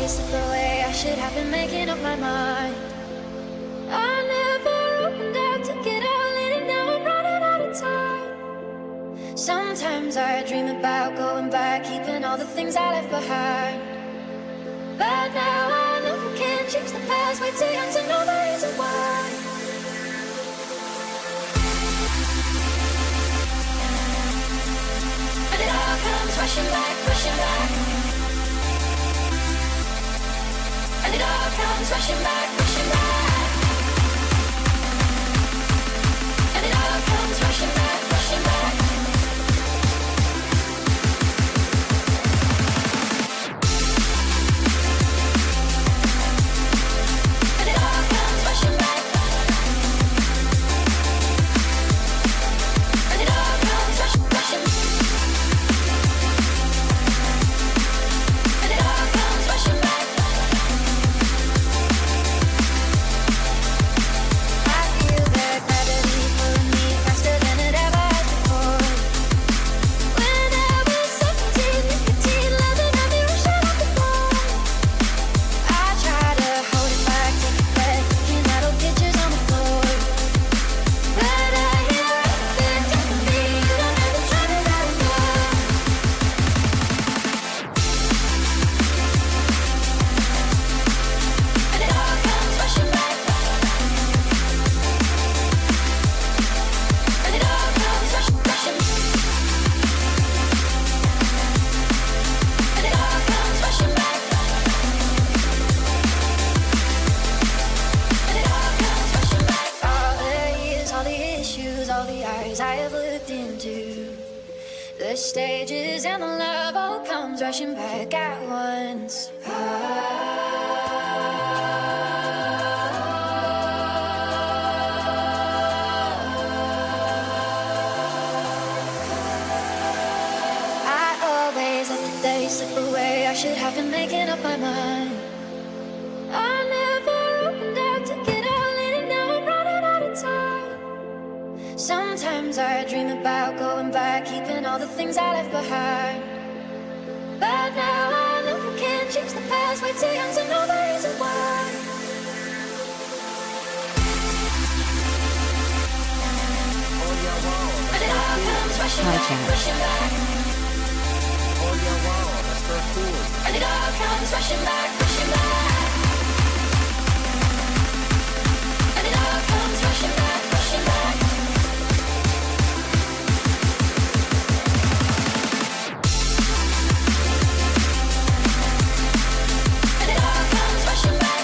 slip away. I should have been making up my mind. I never opened up to get all in, and now I'm running out of time. Sometimes I dream about going back, keeping all the things I left behind. But now I know you can't change the past. Way too young to know the reason why. And it all comes rushing back, rushing back. And it all comes rushing back, rushing back. And it all comes rushing back, rushing back. And it all comes rushing back. And it all comes rushing, rushing. And it all comes rushing back. I feel the gravity pulling me faster than it ever has before. When I was 17, nicotine loving at me, rushing up the floor. I try to hold it back, take a breath, looking at old pictures on the floor. But I hear everything telling me you don't ever try to let it go. And it all comes rushing back. And it all comes rushing, rushing. And it all comes rushing back. And it all comes rushing back. All the years, all the issues, all the eyes I have looked into, the stages and the love all comes rushing back at once. I always let the days slip away. I should have been making up my mind. I never opened up to get all in, and now I'm running out of time. Sometimes I dream about going back, keeping all the things I left behind. But now I know you can't change the past. Way too young to know the reason why. And it all comes rushing back, rushing back. And it all comes rushing back, rushing back. And it all comes rushing back, rushing back. And it all comes rushing back.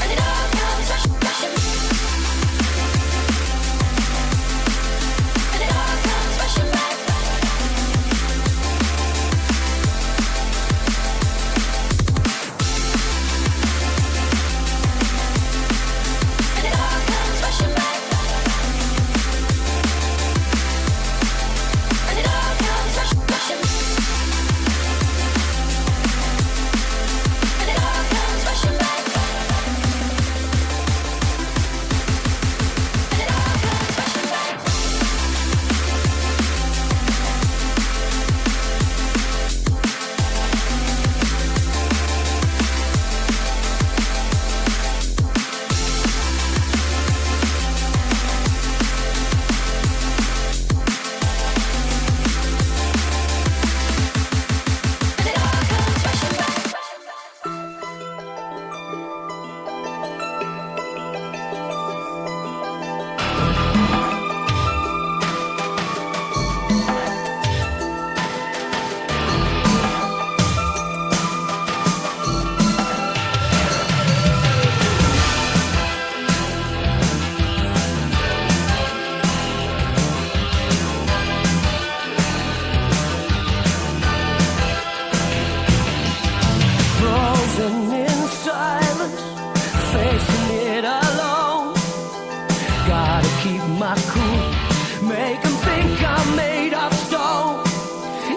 And it all comes rushing, rushing. And it all comes rushing back. And it all comes rushing back. And it all comes rushing, rushing. And it all comes rushing back. And it all comes rushing back. And it all comes rushing back. Frozen in silence, facing it alone. Gotta keep my cool, make 'em think I'm made of stone.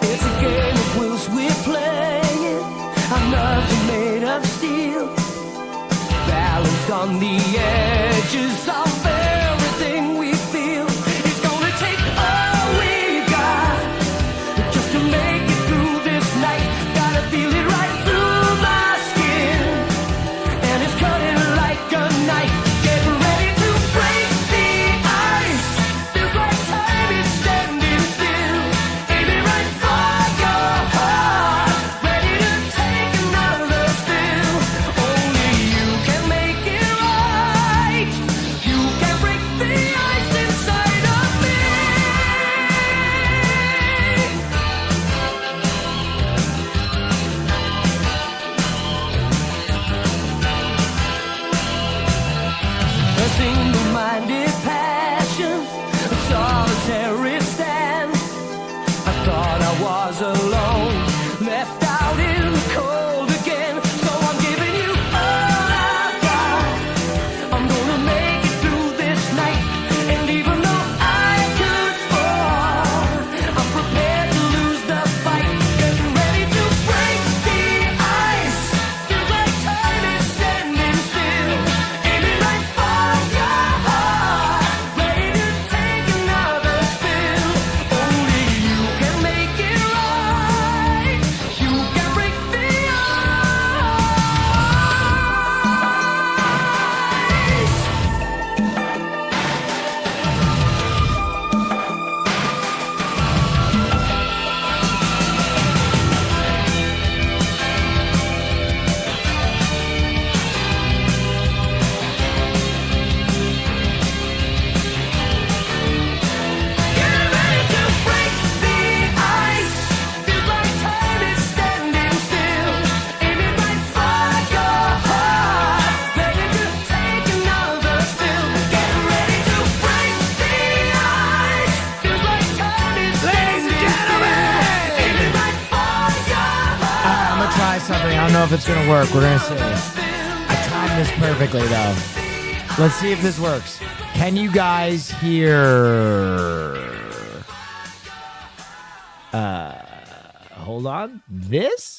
It's a game of wills we're playing. I'm nothing made of steel, balanced on the edges of everything we feel. It's gonna take all we've got just to make it through this don't know if it's gonna work. We're gonna see. I timed this perfectly though. Let's see if this works. Can you guys hear? Hold on. This?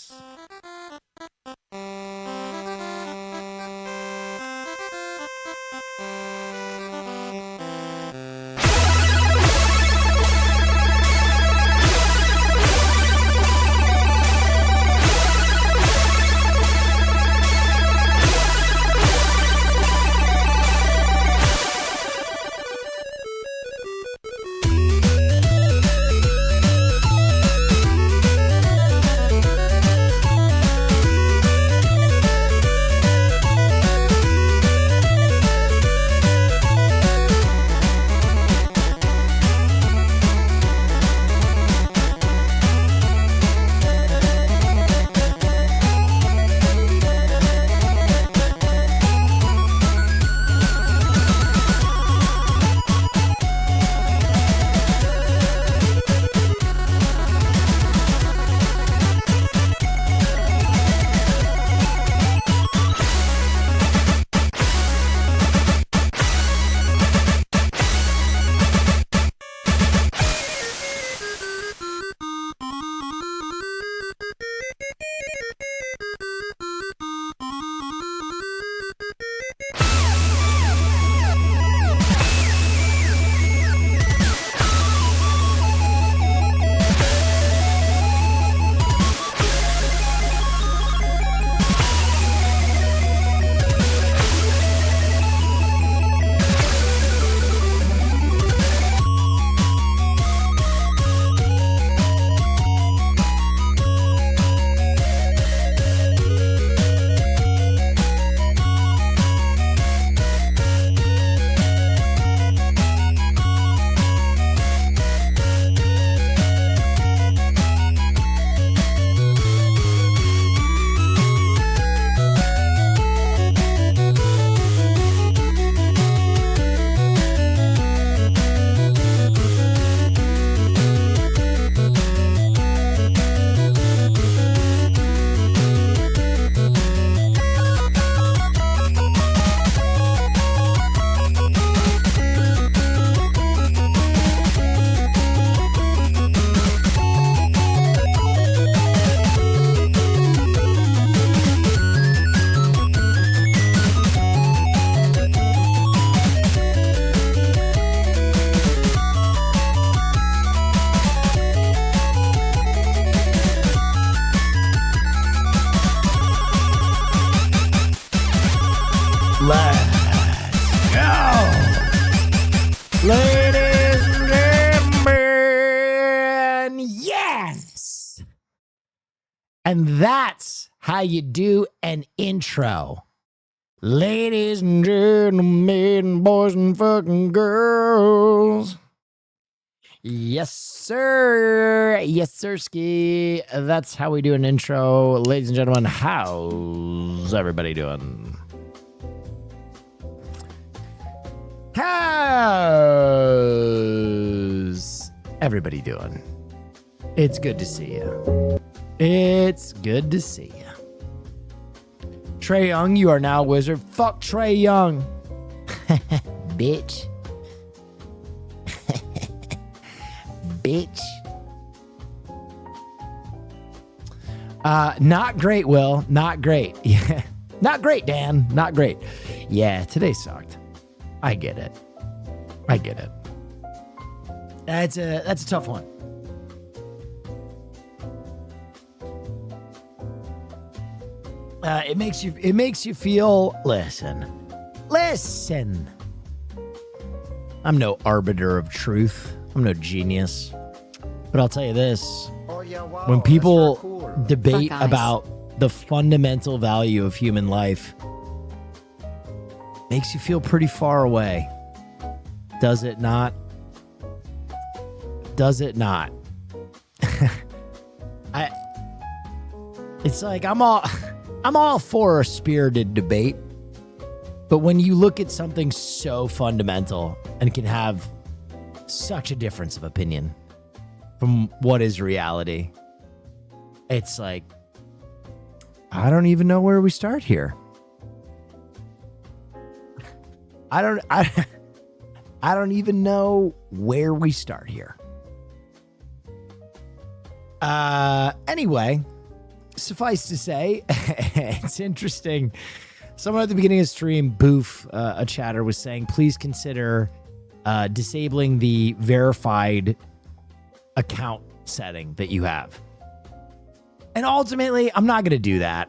Let's go. Ladies and gentlemen, yes. And that's how you do an intro. Ladies and gentlemen, boys and fucking girls. Yes, sir. Yes, sirski. That's how we do an intro. Ladies and gentlemen, how's everybody doing? How's everybody doing? It's good to see you. It's good to see you. Trae Young, you are now a wizard. Fuck Trae Young. Bitch. Bitch. Not great, Will. Not great. Yeah. Not great, Dan. Not great. Yeah, today sucked. I get it. I get it. That's a tough one. It makes you feel. Listen. I'm no arbiter of truth. I'm no genius. But I'll tell you this. Oh, yeah, wow, when people that's cool. debate Fuck eyes. about the fundamental value of human life, makes you feel pretty far away. Does it not? Does it not? It's like I'm all for a spirited debate, but when you look at something so fundamental and can have such a difference of opinion from what is reality, it's like I don't even know where we start here. I don't even know where we start here. Anyway, suffice to say, it's interesting. Someone at the beginning of the stream, Boof, a chatter, was saying, please consider disabling the verified account setting that you have. And ultimately, I'm not going to do that.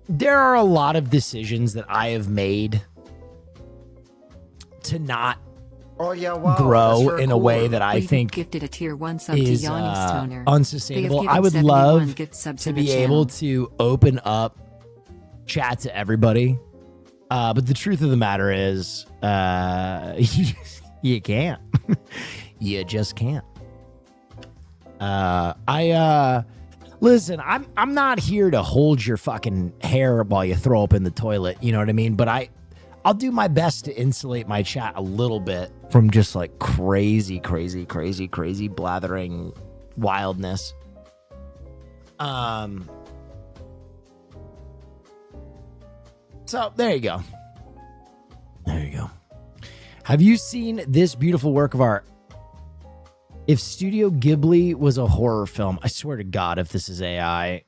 There are a lot of decisions that I have made to not grow in a way that I think gifted a tier 1 sub is to Yanni Stoner. unsustainable. I would love to be able to open up chat to everybody. But the truth of the matter is, you can't. You just can't. Listen, I'm not here to hold your fucking hair while you throw up in the toilet. You know what I mean? But I'll do my best to insulate my chat a little bit from just like crazy blathering wildness. So there you go. There you go. Have you seen this beautiful work of art? If Studio Ghibli was a horror film, I swear to God, if this is AI.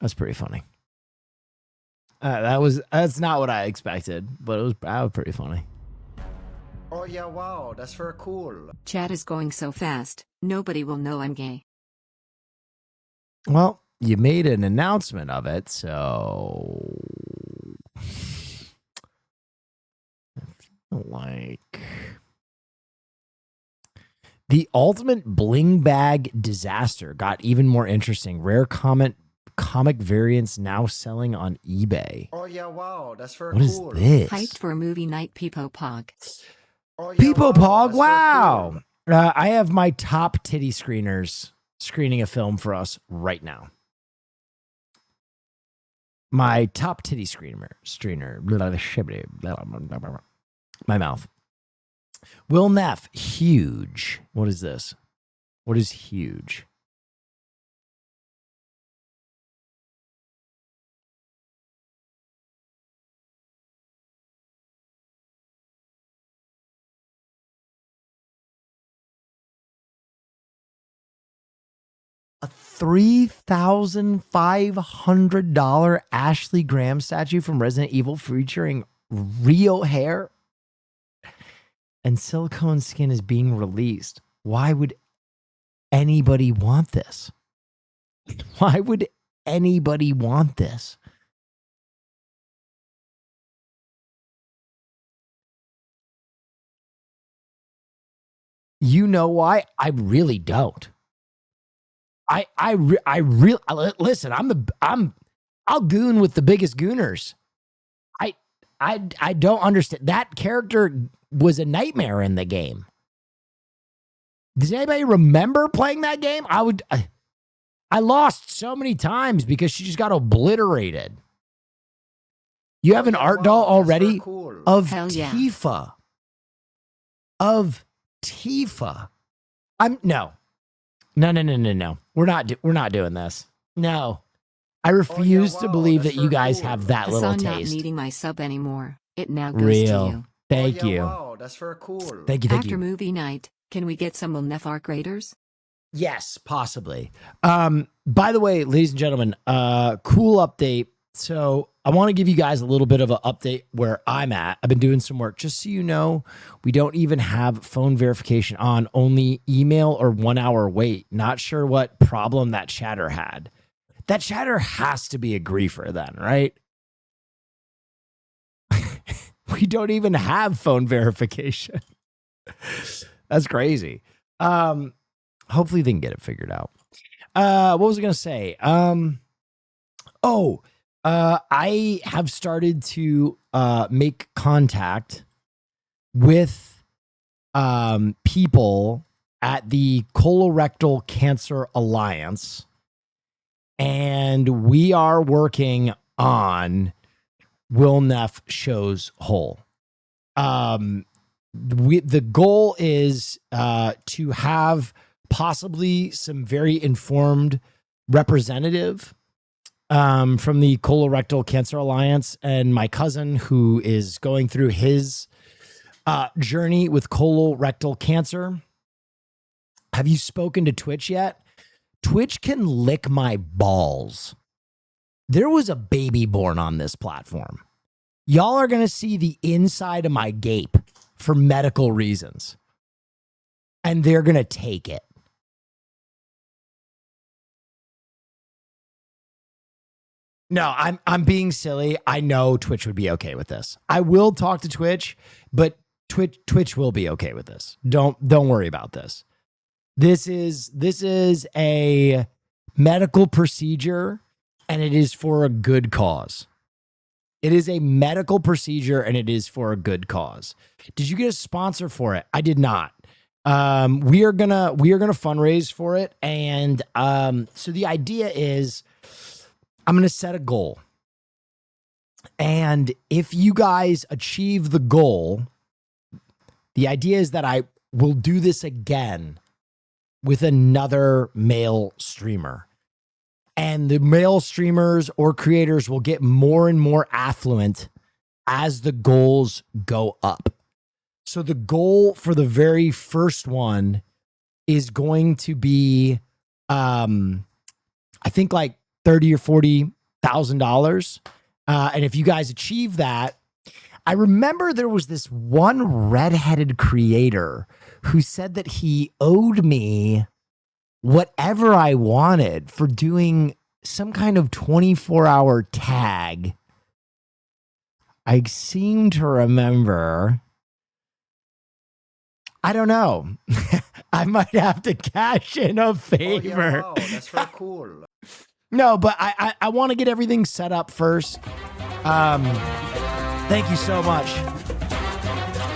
That's pretty funny. That's not what I expected, but that was pretty funny. Oh yeah, wow, that's very cool. Chat is going so fast, nobody will know I'm gay. Well, you made an announcement of it, so I feel like the ultimate bling bag disaster got even more interesting. Rare comic variants now selling on eBay. Oh yeah, wow, that's very What cool. is this? Hyped for a movie night, Peepo Pog. Oh, yeah, Peepo Pog, that's very wow. cool. I have my top titty screeners screening a film for us right now. My top titty screener. My mouth. Will Neff, huge. What is this? What is huge? A $3,500 Ashley Graham statue from Resident Evil featuring real hair and silicone skin is being released. Why would anybody want this? Why would anybody want this? You know why? I really don't. I really listen. I'll goon with the biggest gooners. I don't understand. That character was a nightmare in the game. Does anybody remember playing that game? I lost so many times because she just got obliterated. You have an art doll already of Hell yeah. Tifa. Of Tifa. No. We're not doing this. No. I refuse to believe that you guys have that little Hassan not taste. needing my sub anymore. It now goes Real. to you. Thank Oh, yeah, you. wow, that's very cool. Thank you. After movie night, can we get some Will Neff Arc Raiders? Yes, possibly. By the way, ladies and gentlemen, cool update. So I want to give you guys a little bit of an update where I'm at. I've been doing some work. Just so you know, we don't even have phone verification on, only email or 1 hour wait. Not sure what problem that chatter had. That chatter has to be a griefer then, right? We don't even have phone verification. That's crazy. Hopefully they can get it figured out. What was I going to say? I have started to make contact with people at the Colorectal Cancer Alliance, and we are working on Will Neff Shows Whole. The goal is to have possibly some very informed representative from the Colorectal Cancer Alliance, and my cousin who is going through his journey with colorectal cancer. Have you spoken to Twitch yet? Twitch can lick my balls. There was a baby born on this platform. Y'all are going to see the inside of my gape for medical reasons. And they're going to take it. No, I'm being silly. I know Twitch would be okay with this. I will talk to Twitch, but Twitch will be okay with this. Don't worry about this. This is a medical procedure, and it is for a good cause. It is a medical procedure, and it is for a good cause. Did you get a sponsor for it? I did not. We are gonna fundraise for it, and so the idea is I'm gonna set a goal, and if you guys achieve the goal, the idea is that I will do this again with another male streamer. And the male streamers or creators will get more and more affluent as the goals go up. So the goal for the very first one is going to be, I think like $30,000 or $40,000. And if you guys achieve that, I remember there was this one redheaded creator who said that he owed me whatever I wanted for doing some kind of 24-hour tag. I seem to remember. I don't know. I might have to cash in a favor. Oh, yeah, wow, that's very cool. No, but I want to get everything set up first. Thank you so much.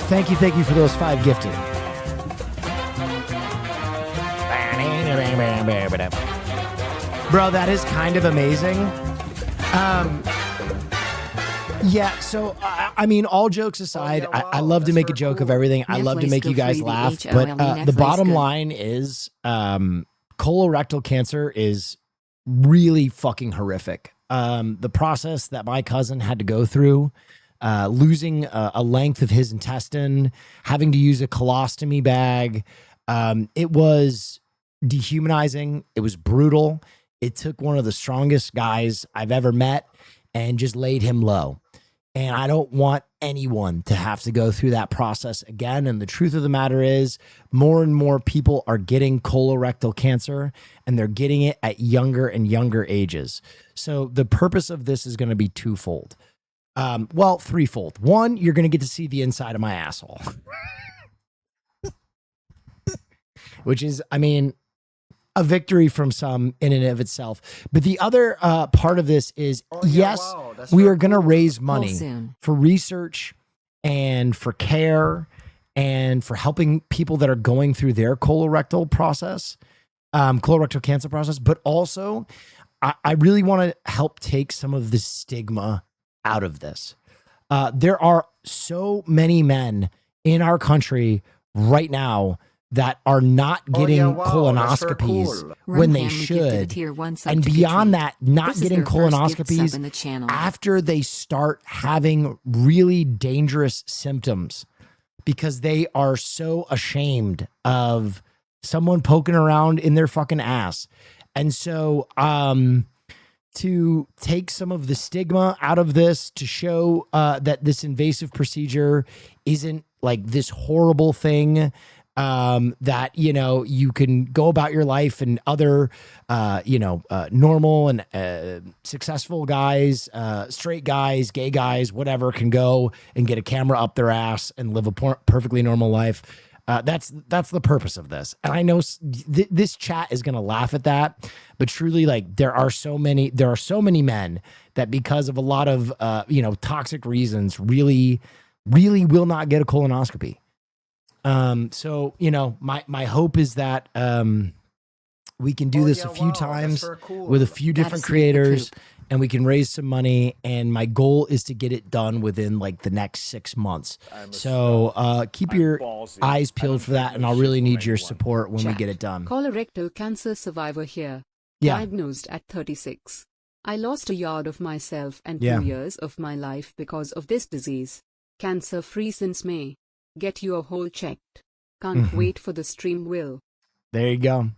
Thank you for those 5 gifted. Bro, that is kind of amazing. Yeah, so I mean, all jokes aside, Oh, yeah, wow, I love to that's make a very joke of cool. everything. I love to Netflix make you go guys free, the laugh, HOLE, but the Netflix bottom go. line is colorectal cancer is really fucking horrific. The process that my cousin had to go through, losing a length of his intestine, having to use a colostomy bag, it was dehumanizing. It was brutal. It took one of the strongest guys I've ever met and just laid him low. And I don't want anyone to have to go through that process again. And the truth of the matter is, more and more people are getting colorectal cancer, and they're getting it at younger and younger ages. So the purpose of this is going to be twofold. Well, threefold. One, you're going to get to see the inside of my asshole. Which is, I mean, a victory from some in and of itself. But the other part of this is, Oh, yeah, yes, wow, that's we very are going to cool. raise Whole money soon. for research and for care and for helping people that are going through their colorectal process, colorectal cancer process. But also, I really want to help take some of the stigma out of this. There are so many men in our country right now that are not Oh, getting yeah, wow, that's very colonoscopies cool. when they Runham gifted a should. tier 1 sub And to beyond Katrina. that, not This is getting their first gift sub colonoscopies in the channel. after they start having really dangerous symptoms because they are so ashamed of someone poking around in their fucking ass. And so, to take some of the stigma out of this, to show that this invasive procedure isn't like this horrible thing, that, you know, you can go about your life, and other, normal and successful guys, straight guys, gay guys, whatever, can go and get a camera up their ass and live a perfectly normal life. That's the purpose of this. And I know this chat is going to laugh at that, but truly, like, there are so many men that, because of a lot of toxic reasons, really will not get a colonoscopy. So my hope is that we can do this a few times with a few different creators, and we can raise some money. And my goal is to get it done within like the next 6 months. So keep your eyes peeled for that, and I'll really need your support when we get it done. Colorectal cancer survivor here. Yeah. Diagnosed at 36. I lost a yard of myself and Yeah. 2 years of my life because of this disease. Cancer free since May. Get your hole checked. Can't wait for the stream, Will. There you go.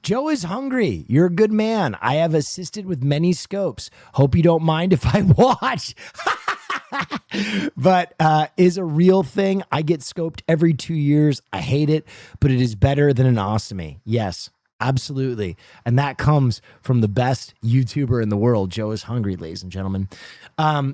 Joe is hungry. You're a good man. I have assisted with many scopes. Hope you don't mind if I watch. But is a real thing. I get scoped every 2 years. I hate it, but it is better than an ostomy. Yes, absolutely. And that comes from the best YouTuber in the world. Joe is hungry, ladies and gentlemen.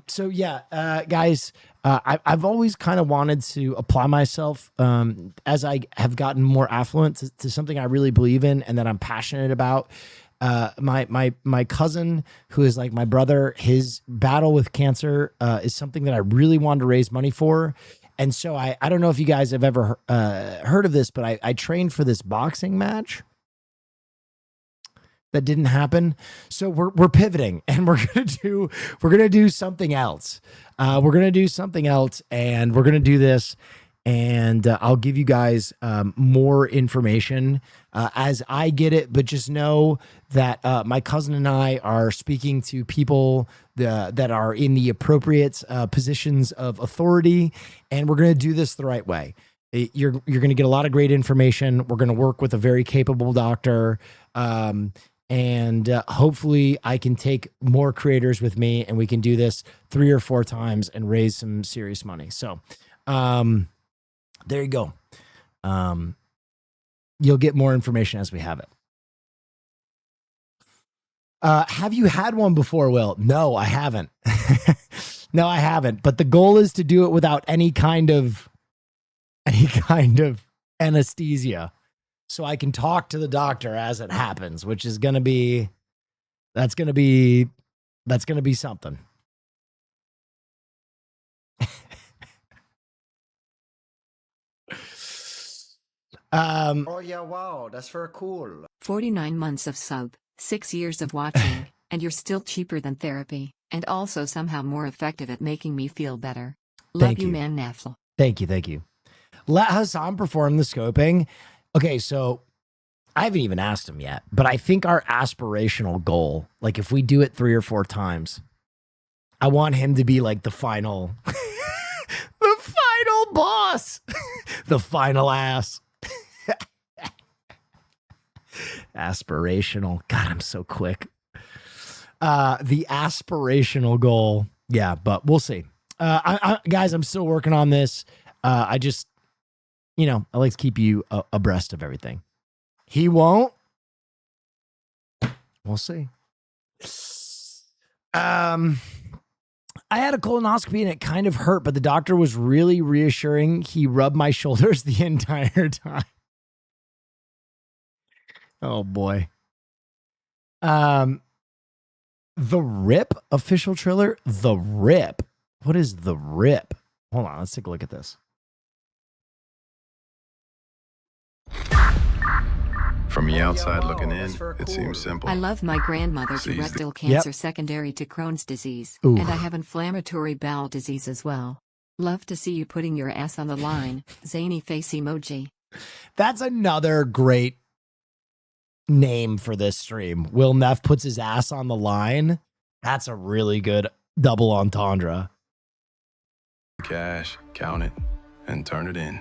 So yeah, guys, I've always kind of wanted to apply myself as I have gotten more affluent to something I really believe in and that I'm passionate about. My cousin, who is like my brother, his battle with cancer is something that I really wanted to raise money for. And so I don't know if you guys have ever heard of this, but I trained for this boxing match that didn't happen. So we're pivoting, and we're gonna do something else. We're gonna do something else, and we're gonna do this. And I'll give you guys more information as I get it. But just know that my cousin and I are speaking to people that are in the appropriate positions of authority, and we're gonna do this the right way. You're gonna get a lot of great information. We're gonna work with a very capable doctor. And hopefully I can take more creators with me, and we can do this 3 or 4 times and raise some serious money. So there you go. You'll get more information as we have it. Have you had one before, Will? No, I haven't. No, I haven't. But the goal is to do it without any kind of anesthesia. So I can talk to the doctor as it happens, which is going to be, that's going to be something. Oh yeah, wow, that's very cool. 49 months of sub, 6 years of watching, and you're still cheaper than therapy, and also somehow more effective at making me feel better. Love Thank you, you. man, Nafl. Thank you. Let Hassan perform the scoping. Okay, so I haven't even asked him yet, but I think our aspirational goal, like if we do it 3 or 4 times, I want him to be like the final, the final boss, the final ass. Aspirational. God, I'm so quick. The aspirational goal. Yeah, but we'll see. Guys, I'm still working on this. I just, I like to keep you abreast of everything. He won't. We'll see. I had a colonoscopy and it kind of hurt, but the doctor was really reassuring. He rubbed my shoulders the entire time. Oh boy. The Rip official trailer. The Rip. What is The Rip? Hold on, let's take a look at this. From the outside wow, looking in, that's very it cool. seems simple. I love my grandmother to Seize the- rectal cancer secondary to Crohn's disease, Ooh. and I have inflammatory bowel disease as well. Love to see you putting your ass on the line. Zany face emoji. That's another great name for this stream. Will Neff puts his ass on the line. That's a really good double entendre. Cash, count it, and turn it in.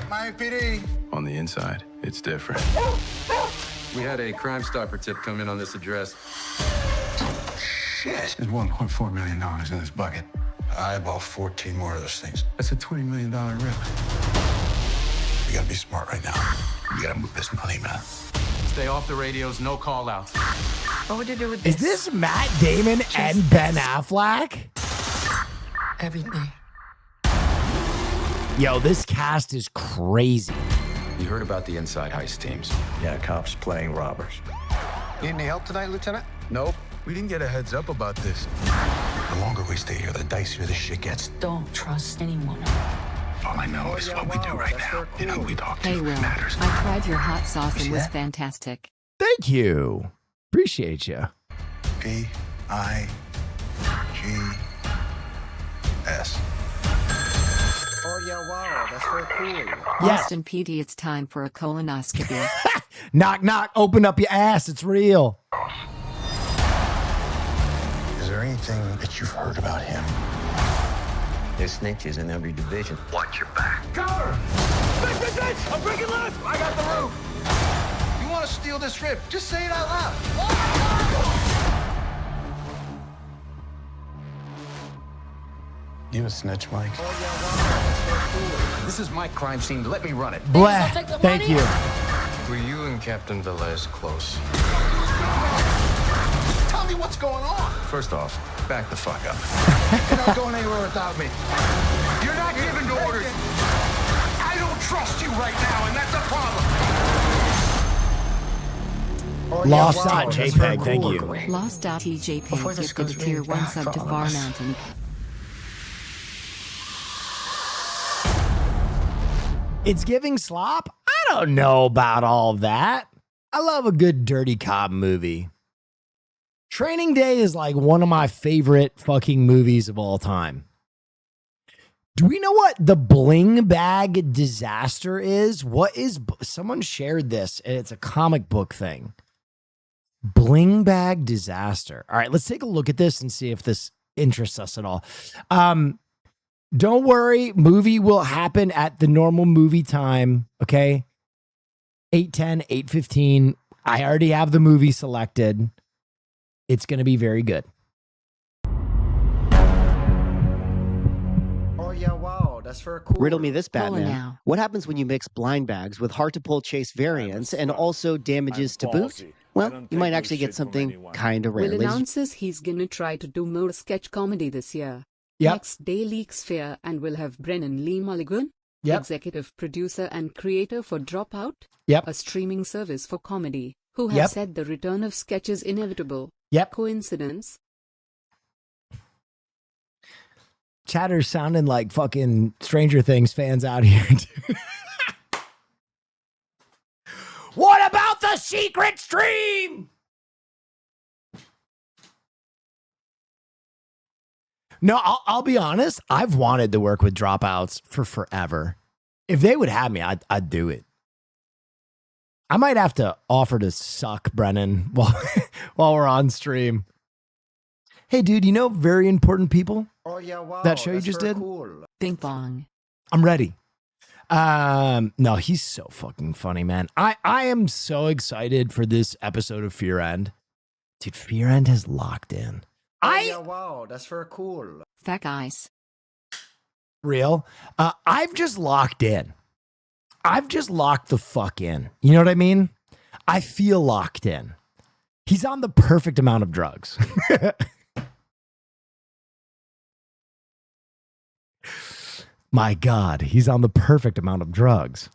Miami PD. On the inside, it's different. We had a Crime Stopper tip come in on this address. Shit. There's $1.4 million in this bucket. I bought 14 more of those things. That's a $20 million rip. We gotta be smart right now. We gotta move this money, man. Stay off the radios, no call outs. What would you do with Is this Matt Damon and Ben Affleck? everything? Yo, this cast is crazy. You heard about the inside heist teams. Yeah, cops playing robbers. Need any help tonight, Lieutenant? Nope. We didn't get a heads up about this. The longer we stay here, the dicier this shit gets. Don't trust anyone. All I know is what we do right now and who we talk to Hey, Will, matters. I tried your hot sauce and See was that? fantastic. Thank you. Appreciate you. P-I-G-S. Oh yeah, wow, that's very cool. Yes. Austin PD, it's time for a colonoscopy. Knock, knock. Open up your ass. It's real. Is there anything that you've heard about him? There's snitches in every division. Watch your back. Cover! Bitch! I'm breaking left! I got the roof! You want to steal this rip? Just say it out loud. You a snitch, Mike? This is my crime scene. Let me run it. Blah. Thank you. Were you and Captain Velez close? Tell me what's going on. First off, back the fuck up. You're not going anywhere without me. You're not giving orders. I don't trust you right now, and that's a problem. Oh, Lost.jpg. Thank you. Lost.tjp gifted a tier 1 sub to Far Mountain. It's giving slop? I don't know about all that. I love a good dirty cop movie. Training Day is like one of my favorite fucking movies of all time. Do we know what the bling bag disaster is? What is, someone shared this and it's a comic book thing. Bling bag disaster. All right, let's take a look at this and see if this interests us at all. Don't worry, movie will happen at the normal movie time, okay? 8:10, 8:15. I already have the movie selected. It's going to be very good. Oh yeah, wow, that's very cool. Riddle me this, Pull it Batman. now. What happens when you mix blind bags with hard-to-pull chase variants and also damages to boot? Well, you might actually get something kind of rare. Will Ladies- announces he's gonna try to do more sketch comedy this year. Yep. Next day leaks fear and will have Brennan Lee Mulligan, Yep. executive producer and creator for Dropout, Yep. a streaming service for comedy, who has Yep. said the return of sketch is inevitable. Yep. Coincidence? Chatter's sounding like fucking Stranger Things fans out here. What about the secret stream? No, I'll be honest. I've wanted to work with Dropouts for forever. If they would have me, I'd do it. I might have to offer to suck Brennan while we're on stream. Hey, dude, you know Very Important People? Oh yeah, wow. That show you that's just very did? Cool. Bing bong. I'm ready. No, he's so fucking funny, man. I am so excited for this episode of Fear End. Dude, Fear End has locked in. Oh yeah, wow, that's very cool. Feck ice. Real. I've just locked in. I've just locked the fuck in. You know what I mean? I feel locked in. He's on the perfect amount of drugs. My God, he's on the perfect amount of drugs.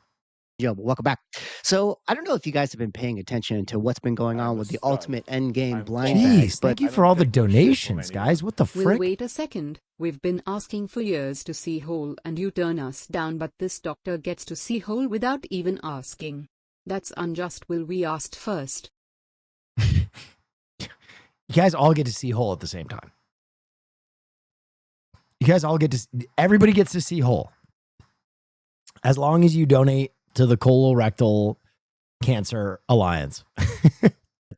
Yo, welcome back. So I don't know if you guys have been paying attention to what's been going on with the Ultimate Endgame blind bags, Jeez, but thank you for all the donations, guys. What the We'll frick? wait a second. We've been asking for years to see Hole and you turn us down, but this doctor gets to see Hole without even asking. That's unjust. Will we asked first? You guys all get to see Hole at the same time. You guys all get to, everybody gets to see Hole. As long as you donate to the Colorectal Cancer Alliance.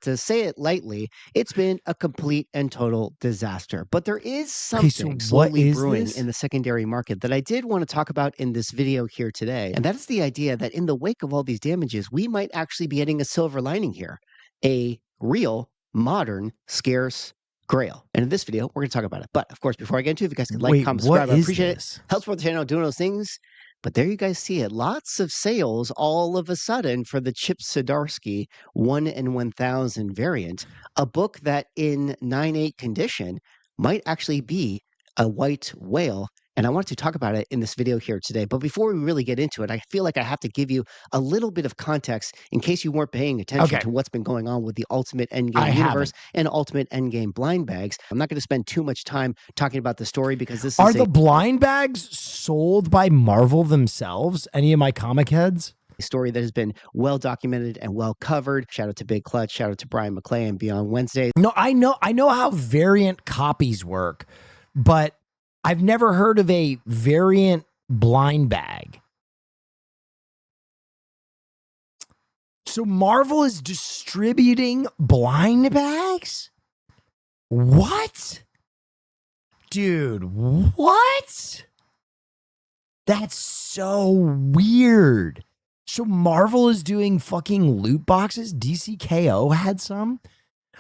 to say it lightly, it's been a complete and total disaster. But there is Okay, something so what slowly is brewing this? in the secondary market that I did want to talk about in this video here today. And that is the idea that in the wake of all these damages, we might actually be getting a silver lining here, a real, modern, scarce grail. And in this video, we're going to talk about it. But of course, before I get into it, if you guys could like, Wait, comment, what subscribe, I is appreciate this? it. Helps support the channel doing those things. But there you guys see it. Lots of sales all of a sudden for the Chip Zdarsky 1 in 1000 variant, a book that in 9.8 condition might actually be a white whale And I want to talk about it in this video here today. But before we really get into it, I feel like I have to give you a little bit of context in case you weren't paying attention to what's been going on with the Ultimate Endgame universe and Ultimate Endgame blind bags. I'm not going to spend too much time talking about the story because this Are is the blind bags sold by Marvel themselves? Any of my comic heads? a story that has been well documented and well covered. Shout out to Big Clutch. Shout out to Brian McClay and Beyond Wednesday. No, I know how variant copies work, but I've never heard of a variant blind bag. So Marvel is distributing blind bags? What? Dude, what? That's so weird. So Marvel is doing fucking loot boxes? DCKO had some?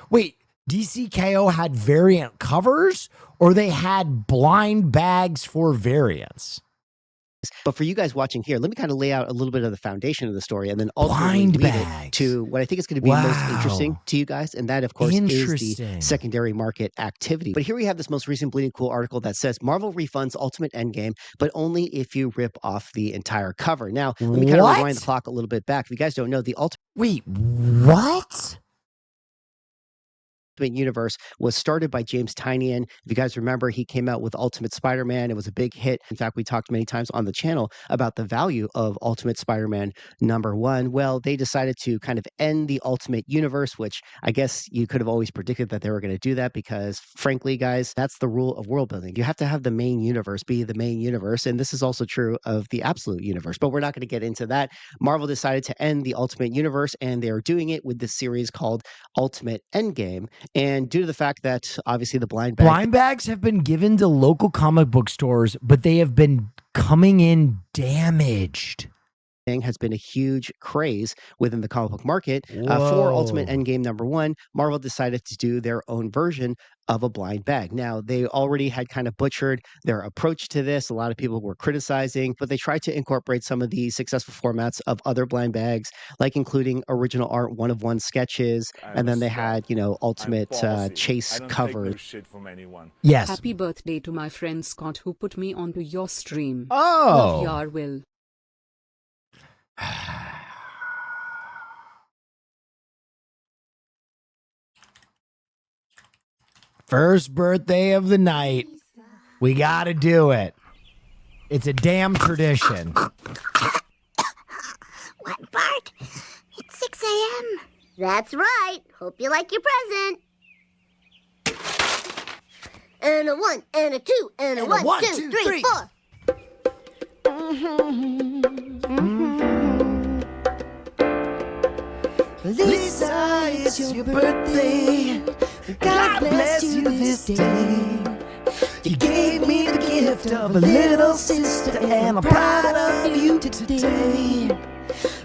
Wait, DCKO had variant covers or they had blind bags for variants? But for you guys watching here, let me kind of lay out a little bit of the foundation of the story and then ultimately lead it to what I think is going to be most interesting to you guys. And that, of course, is the secondary market activity. But here we have this most recent Bleeding Cool article that says Marvel refunds Ultimate Endgame, but only if you rip off the entire cover. Now, let me kind of rewind the clock a little bit back. If you guys don't know, the Ultimate... Wait, what? Universe was started by James Tynion. If you guys remember, he came out with Ultimate Spider-Man. It was a big hit. In fact, we talked many times on the channel about the value of Ultimate Spider-Man #1. Well, they decided to kind of end the Ultimate Universe, which I guess you could have always predicted that they were going to do that because, frankly, guys, that's the rule of world building. You have to have the main universe be the main universe, and this is also true of the Absolute Universe, but we're not going to get into that. Marvel decided to end the Ultimate Universe, and they are doing it with this series called Ultimate Endgame. And due to the fact that obviously the blind bags have been given to local comic book stores, but they have been coming in damaged. Has been a huge craze within the comic book market. For Ultimate Endgame #1, Marvel decided to do their own version of a blind bag. Now, they already had kind of butchered their approach to this. A lot of people were criticizing, but they tried to incorporate some of the successful formats of other blind bags, like including original art, 1-of-1 sketches, and then they had, you know, Ultimate chase covers. Yes. Happy birthday to my friend Scott who put me onto your stream. Oh. Love your will. First birthday of the night. We got to do it. It's a damn tradition. What, Bart? It's 6 a.m. That's right. Hope you like your present. And a 1, and a 2, and a 1, 2, 3, 4. Lisa, it's your birthday. God bless you this day. You gave me the gift of a little sister, and I'm proud of you today.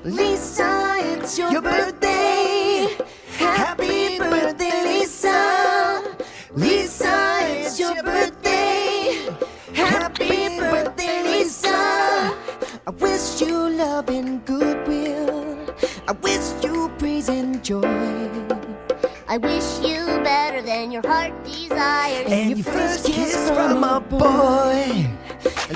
Lisa, it's your birthday. Happy birthday, Lisa. Lisa, it's your birthday. Happy birthday, Lisa. I wish you love and goodwill. I wish you praise and joy. I wish you better than your heart desires. And your first kiss from a boy.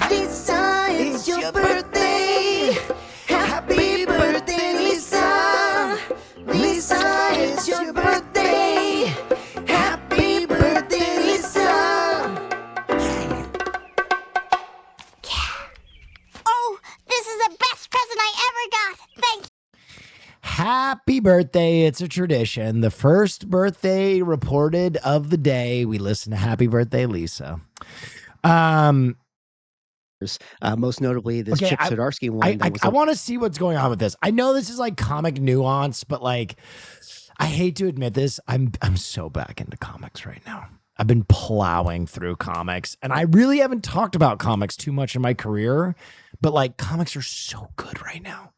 Lisa, it's your birthday. Happy birthday, Lisa. Lisa, it's your birthday. Happy birthday, Lisa. Oh, this is the best present I ever got. Thank you. Happy birthday. It's a tradition. The first birthday reported of the day, we listen to Happy Birthday, Lisa. Most notably this Chip Zdarsky one. I want to see what's going on with this. I know this is like comic nuance, but like, I hate to admit this. I'm so back into comics right now. I've been plowing through comics, and I really haven't talked about comics too much in my career, but like comics are so good right now.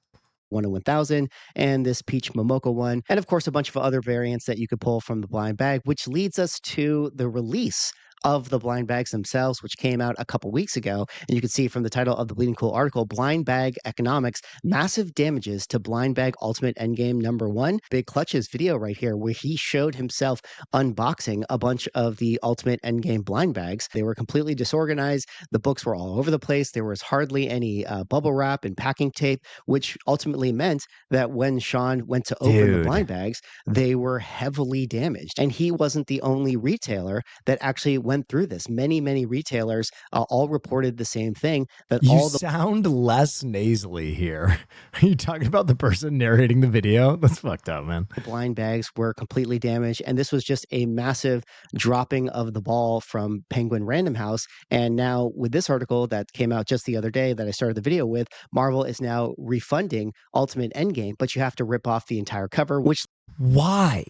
1-in-1000 and this Peach Momoko one, and of course a bunch of other variants that you could pull from the blind bag, which leads us to the release of the blind bags themselves, which came out a couple weeks ago. And you can see from the title of the Bleeding Cool article, Blind Bag Economics, Massive Damages to Blind Bag Ultimate Endgame #1. Big Clutch's video right here, where he showed himself unboxing a bunch of the Ultimate Endgame blind bags. They were completely disorganized. The books were all over the place. There was hardly any bubble wrap and packing tape, which ultimately meant that when Sean went to open the blind bags, they were heavily damaged. And he wasn't the only retailer that actually went through this. Many, many retailers all reported the same thing. That You all the sound less nasally here. Are you talking about the person narrating the video? That's fucked up, man. blind bags were completely damaged, and this was just a massive dropping of the ball from Penguin Random House. And now with this article that came out just the other day that I started the video with, Marvel is now refunding Ultimate Endgame, but you have to rip off the entire cover, which Why?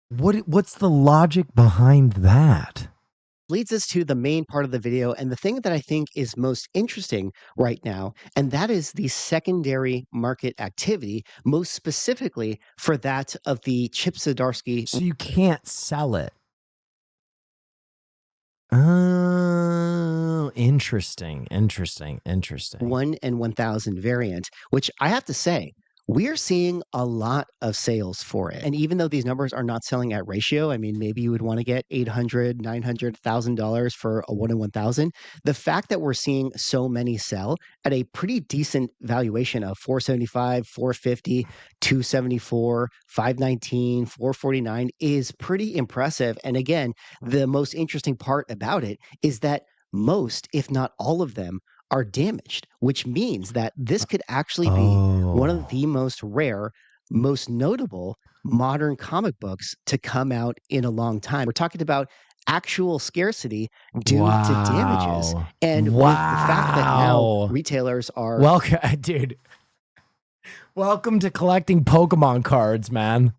What's the logic behind that? leads us to the main part of the video and the thing that I think is most interesting right now, and that is the secondary market activity, most specifically for that of the Chip Zdarsky. So you can't sell it. Oh, interesting. 1 and 1000 variant, which I have to say, we're seeing a lot of sales for it. And even though these numbers are not selling at ratio, I mean, maybe you would want to get $800, $900, $1,000 for a 1 in 1000. The fact that we're seeing so many sell at a pretty decent valuation of $475, $450, $274, $519, $449 is pretty impressive. And again, the most interesting part about it is that most, if not all of them, are damaged, which means that this could actually be one of the most rare, most notable modern comic books to come out in a long time. We're talking about actual scarcity due to damages. And with the fact that now retailers are... Welcome, dude. Welcome to collecting Pokemon cards, man.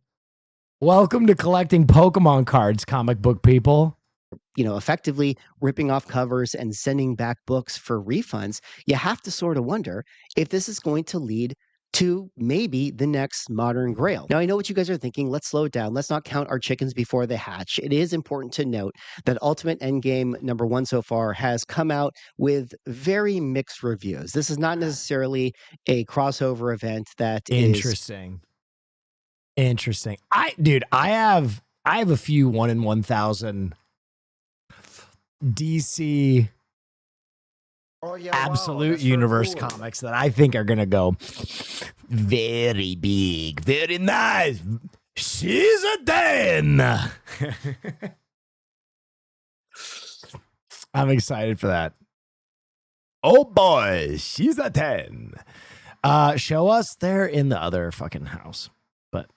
Welcome to collecting Pokemon cards, comic book people. Effectively ripping off covers and sending back books for refunds, you have to sort of wonder if this is going to lead to maybe the next modern grail. Now, I know what you guys are thinking. Let's slow it down. Let's not count our chickens before they hatch. It is important to note that Ultimate Endgame #1 so far has come out with very mixed reviews. This is not necessarily a crossover event that Interesting. I have a few 1 in 1000 DC Absolute Universe comics that I think are gonna go very big, very nice. She's a 10. I'm excited for that. Oh boy, she's a 10. Show us. They're in the other fucking house, but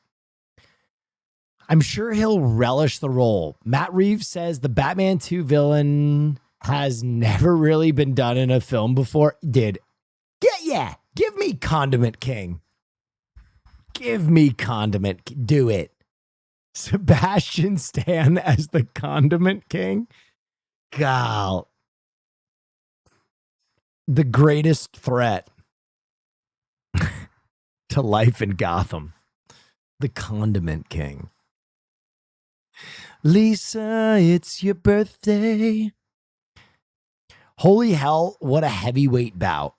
I'm sure he'll relish the role. Matt Reeves says the Batman 2 villain has never really been done in a film before. Give me Condiment King. Give me Condiment. Do it. Sebastian Stan as the Condiment King. God. The greatest threat to life in Gotham. The Condiment King. Lisa, it's your birthday. Holy hell, what a heavyweight bout.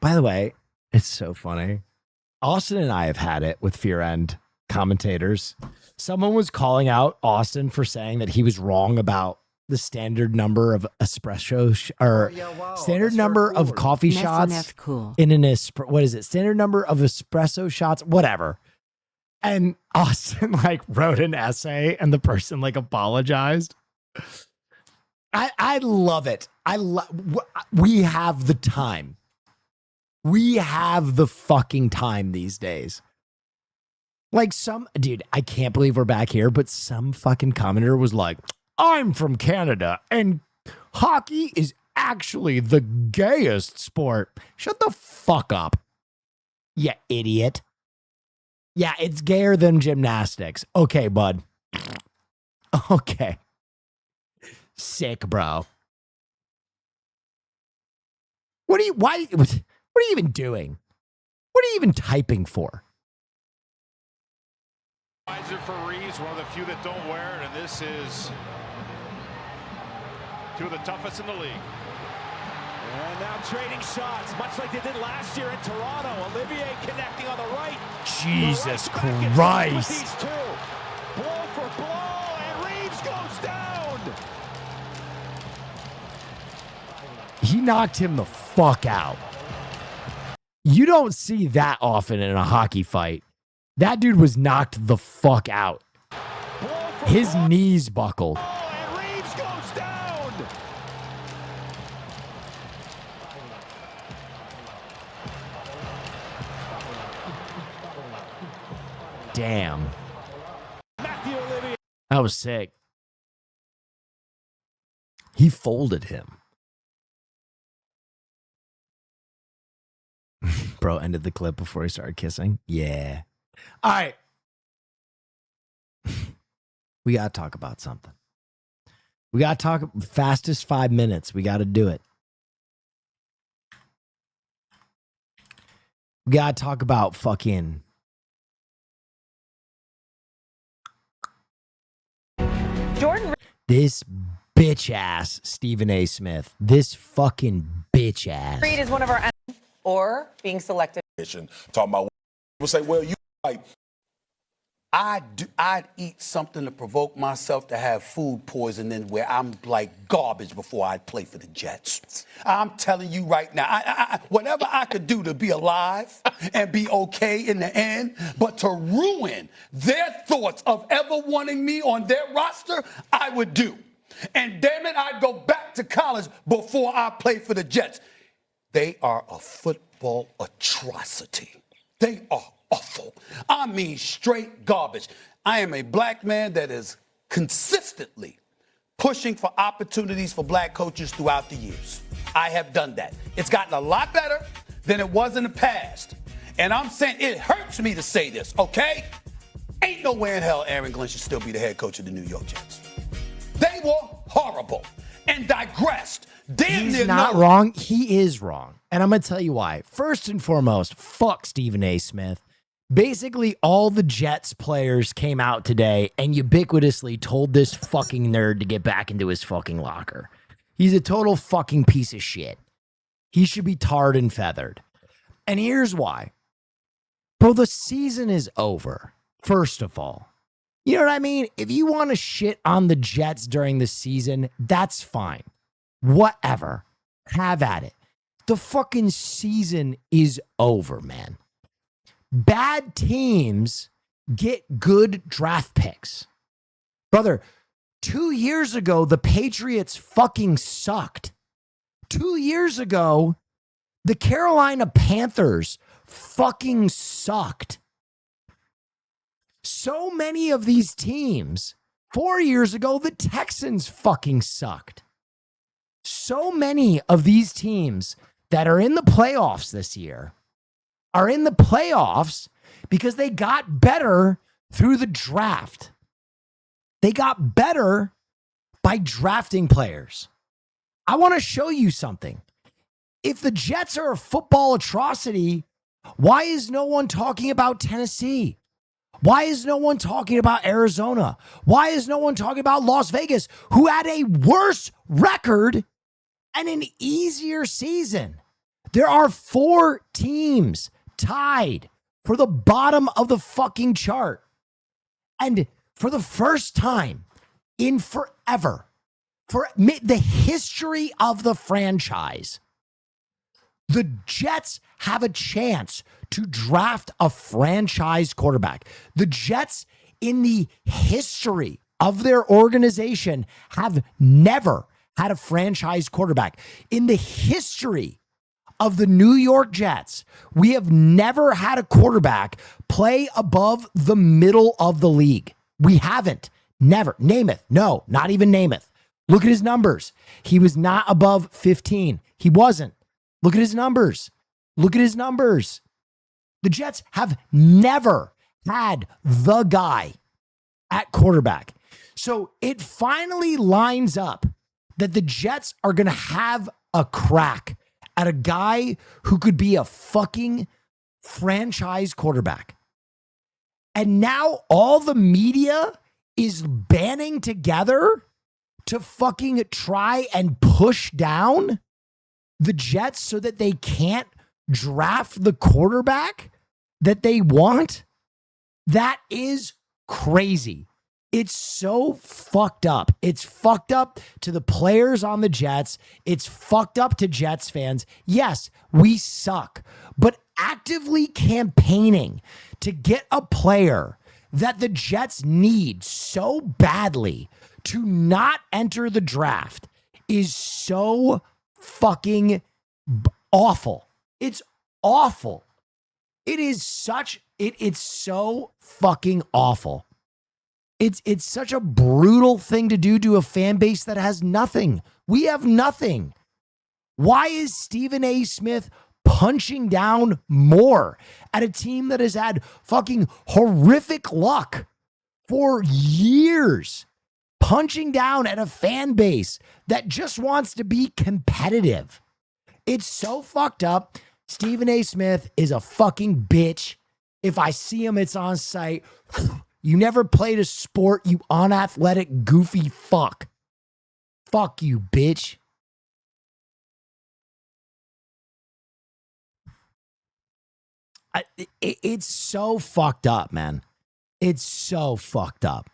By the way, it's so funny. Austin and I have had it with Fear End commentators. Someone was calling out Austin for saying that he was wrong about the standard number of espresso standard number of coffee shots in an what is it? Standard number of espresso shots, whatever. And Austin wrote an essay and the person apologized. I love it. We have the time. We have the fucking time these days. Dude, I can't believe we're back here, but some fucking commenter was like, I'm from Canada and hockey is actually the gayest sport. Shut the fuck up, you idiot. Yeah, it's gayer than gymnastics. Okay, bud. Okay. Sick, bro. What are you even doing? What are you even typing for? For Reeves, one of the few that don't wear it, and this is Two of the toughest in the league. And now trading shots, much like they did last year in Toronto. Olivier connecting on the right. Jesus The right Christ. with these two. Blow for blow, and Reeves goes down. He knocked him the fuck out. You don't see that often in a hockey fight. That dude was knocked the fuck out. His knees buckled. And Reeves goes down. Damn. Matthew Olivier. That was sick. He folded him. Bro ended the clip before he started kissing. Yeah. All right. We got to talk about something. We got to talk fastest 5 minutes. We got to do it. We got to talk about fucking Jordan this bitch ass Stephen A. Smith. This fucking bitch ass. Reed is one of our or being selected. Talking about people say, well, you like I'd eat something to provoke myself to have food poisoning where I'm like garbage before I'd play for the Jets. I'm telling you right now, whatever I could do to be alive and be okay in the end, but to ruin their thoughts of ever wanting me on their roster, I would do. And damn it, I'd go back to college before I play for the Jets. They are a football atrocity. They are awful. I mean, straight garbage. I am a black man that is consistently pushing for opportunities for black coaches throughout the years. I have done that. It's gotten a lot better than it was in the past. And I'm saying it hurts me to say this, okay? Ain't no way in hell Aaron Glenn should still be the head coach of the New York Jets. They were horrible and digressed. He's not wrong. He is wrong. And I'm going to tell you why. First and foremost, fuck Stephen A. Smith. Basically, all the Jets players came out today and ubiquitously told this fucking nerd to get back into his fucking locker. He's a total fucking piece of shit. He should be tarred and feathered. And here's why. Bro, the season is over, first of all. You know what I mean? If you want to shit on the Jets during the season, that's fine. Whatever. Have at it. The fucking season is over, man. Bad teams get good draft picks. Brother, 2 years ago, the Patriots fucking sucked. 2 years ago, the Carolina Panthers fucking sucked. So many of these teams, 4 years ago, the Texans fucking sucked. So many of these teams that are in the playoffs this year are in the playoffs because they got better through the draft. They got better by drafting players. I want to show you something. If the Jets are a football atrocity, why is no one talking about Tennessee? Why is no one talking about Arizona? Why is no one talking about Las Vegas, who had a worse record and an easier season? There are 4 teams tied for the bottom of the fucking chart. And for the first time in forever, for the history of the franchise, the Jets have a chance to draft a franchise quarterback. The Jets, in the history of their organization, have never had a franchise quarterback. In the history of the New York Jets, we have never had a quarterback play above the middle of the league. We haven't. Never. Namath. No, not even Namath. Look at his numbers. He was not above 15. He wasn't. Look at his numbers. Look at his numbers. The Jets have never had the guy at quarterback. So it finally lines up that the Jets are going to have a crack at a guy who could be a fucking franchise quarterback. And now all the media is banding together to fucking try and push down the Jets so that they can't draft the quarterback that they want? That is crazy. It's so fucked up. It's fucked up to the players on the Jets. It's fucked up to Jets fans. Yes, we suck, but actively campaigning to get a player that the Jets need so badly to not enter the draft is so fucking awful. It's awful. It's so fucking awful. It's such a brutal thing to do to a fan base that has nothing. We have nothing. Why is Stephen A. Smith punching down more at a team that has had fucking horrific luck for years? Punching down at a fan base that just wants to be competitive. It's so fucked up. Stephen A. Smith is a fucking bitch. If I see him, it's on site. You never played a sport, you unathletic, goofy fuck. Fuck you, bitch. It's so fucked up, man. It's so fucked up.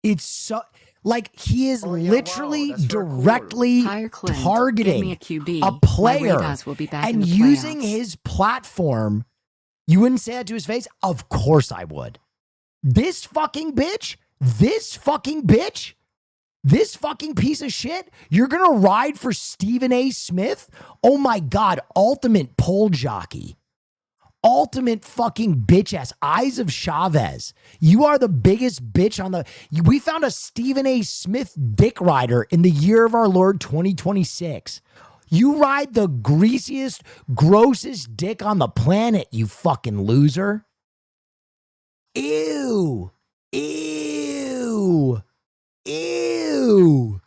It's so... Like, he is literally directly targeting a player and using his platform. You wouldn't say that to his face? Of course I would. This fucking bitch, this fucking piece of shit, you're going to ride for Stephen A. Smith? Oh my God, ultimate pole jockey. Ultimate fucking bitch ass. Eyes of Chavez. You are the biggest bitch on the... We found a Stephen A. Smith dick rider in the year of our Lord 2026. You ride the greasiest, grossest dick on the planet, you fucking loser. Ew. Ew. Ew.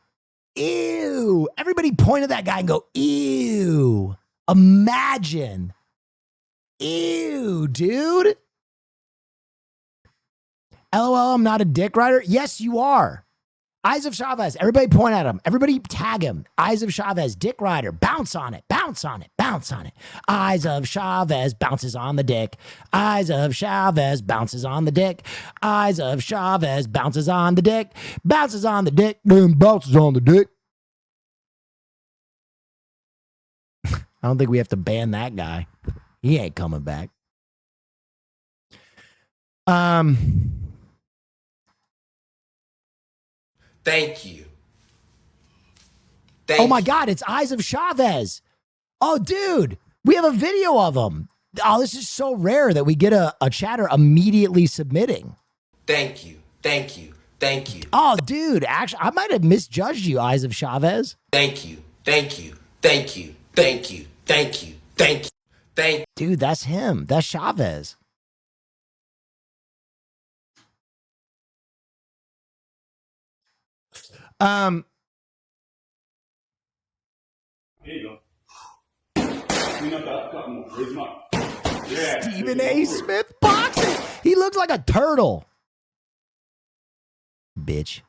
Ew. Everybody point at that guy and go, ew. Imagine. Ew, dude. LOL, I'm not a dick rider. Yes, you are. Eyes of Chavez. Everybody point at him. Everybody tag him. Eyes of Chavez. Dick rider. Bounce on it. Bounce on it. Bounce on it. Eyes of Chavez bounces on the dick. Eyes of Chavez bounces on the dick. Eyes of Chavez bounces on the dick. Bounces on the dick. Then bounces on the dick. I don't think we have to ban that guy. He ain't coming back. Thank you. Oh my God, it's Eyes of Chavez. Oh, dude, we have a video of him. Oh, this is so rare that we get a chatter immediately submitting. Thank you. Thank you. Thank you. Oh, dude, actually, I might have misjudged you, Eyes of Chavez. Thank you. Thank you. Thank you. Thank you. Thank you. Thank you. Thank you. Dude, that's him. That's Chavez. Here you go. Stephen A. Smith boxing. He looks like a turtle. Bitch.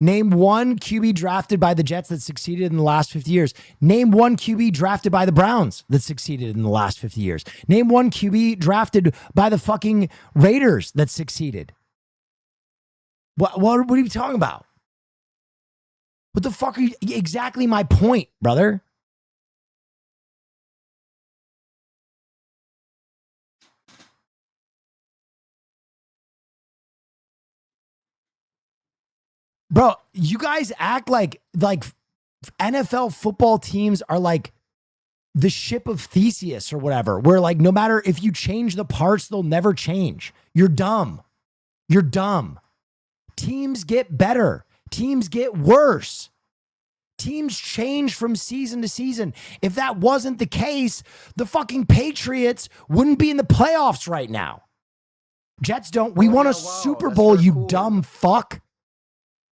Name one QB drafted by the Jets that succeeded in the last 50 years. Name one QB drafted by the Browns that succeeded in the last 50 years. Name one QB drafted by the fucking Raiders that succeeded. What are you talking about? What the fuck are you... Exactly my point, brother. Bro, you guys act like NFL football teams are like the ship of Theseus or whatever, where like no matter if you change the parts, they'll never change. You're dumb. You're dumb. Teams get better. Teams get worse. Teams change from season to season. If that wasn't the case, the fucking Patriots wouldn't be in the playoffs right now. Jets don't. We won a Super Bowl, you dumb fuck.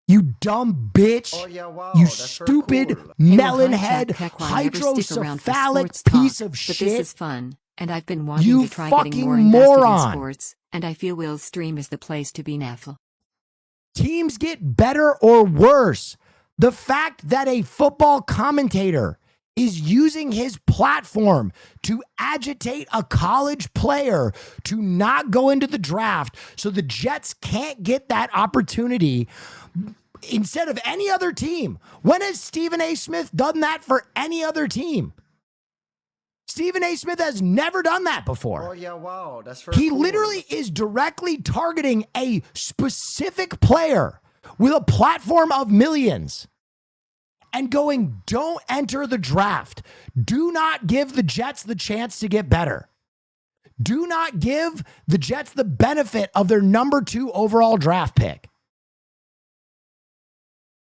You dumb bitch. You stupid melon head hydrocephalic piece of shit. But this is fun. And I've been wanting You to try getting fucking more invested moron. in sports, and I feel Will's stream is the place to be now. Teams get better or worse. The fact that a football commentator is using his platform to agitate a college player to not go into the draft so the Jets can't get that opportunity instead of any other team. When has Stephen A. Smith done that for any other team? Stephen A. Smith has never done that before. Oh yeah, wow, that's for He literally is directly targeting a specific player with a platform of millions and going, don't enter the draft. Do not give the Jets the chance to get better. Do not give the Jets the benefit of their number 2 overall draft pick.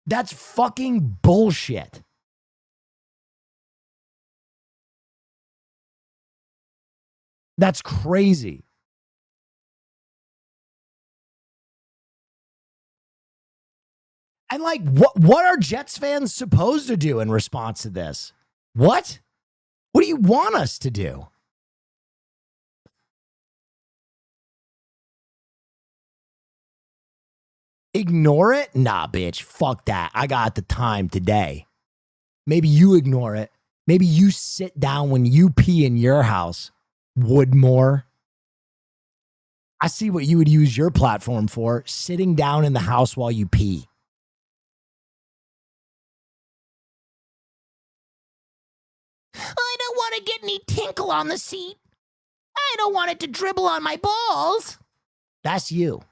That's fucking bullshit. That's crazy. And like, what are Jets fans supposed to do in response to this? What? What do you want us to do? Ignore it? Nah, bitch. Fuck that. I got the time today. Maybe you ignore it. Maybe you sit down when you pee in your house, Woodmore. I see what you would use your platform for, sitting down in the house while you pee. I don't want to get any tinkle on the seat. I don't want it to dribble on my balls. That's you.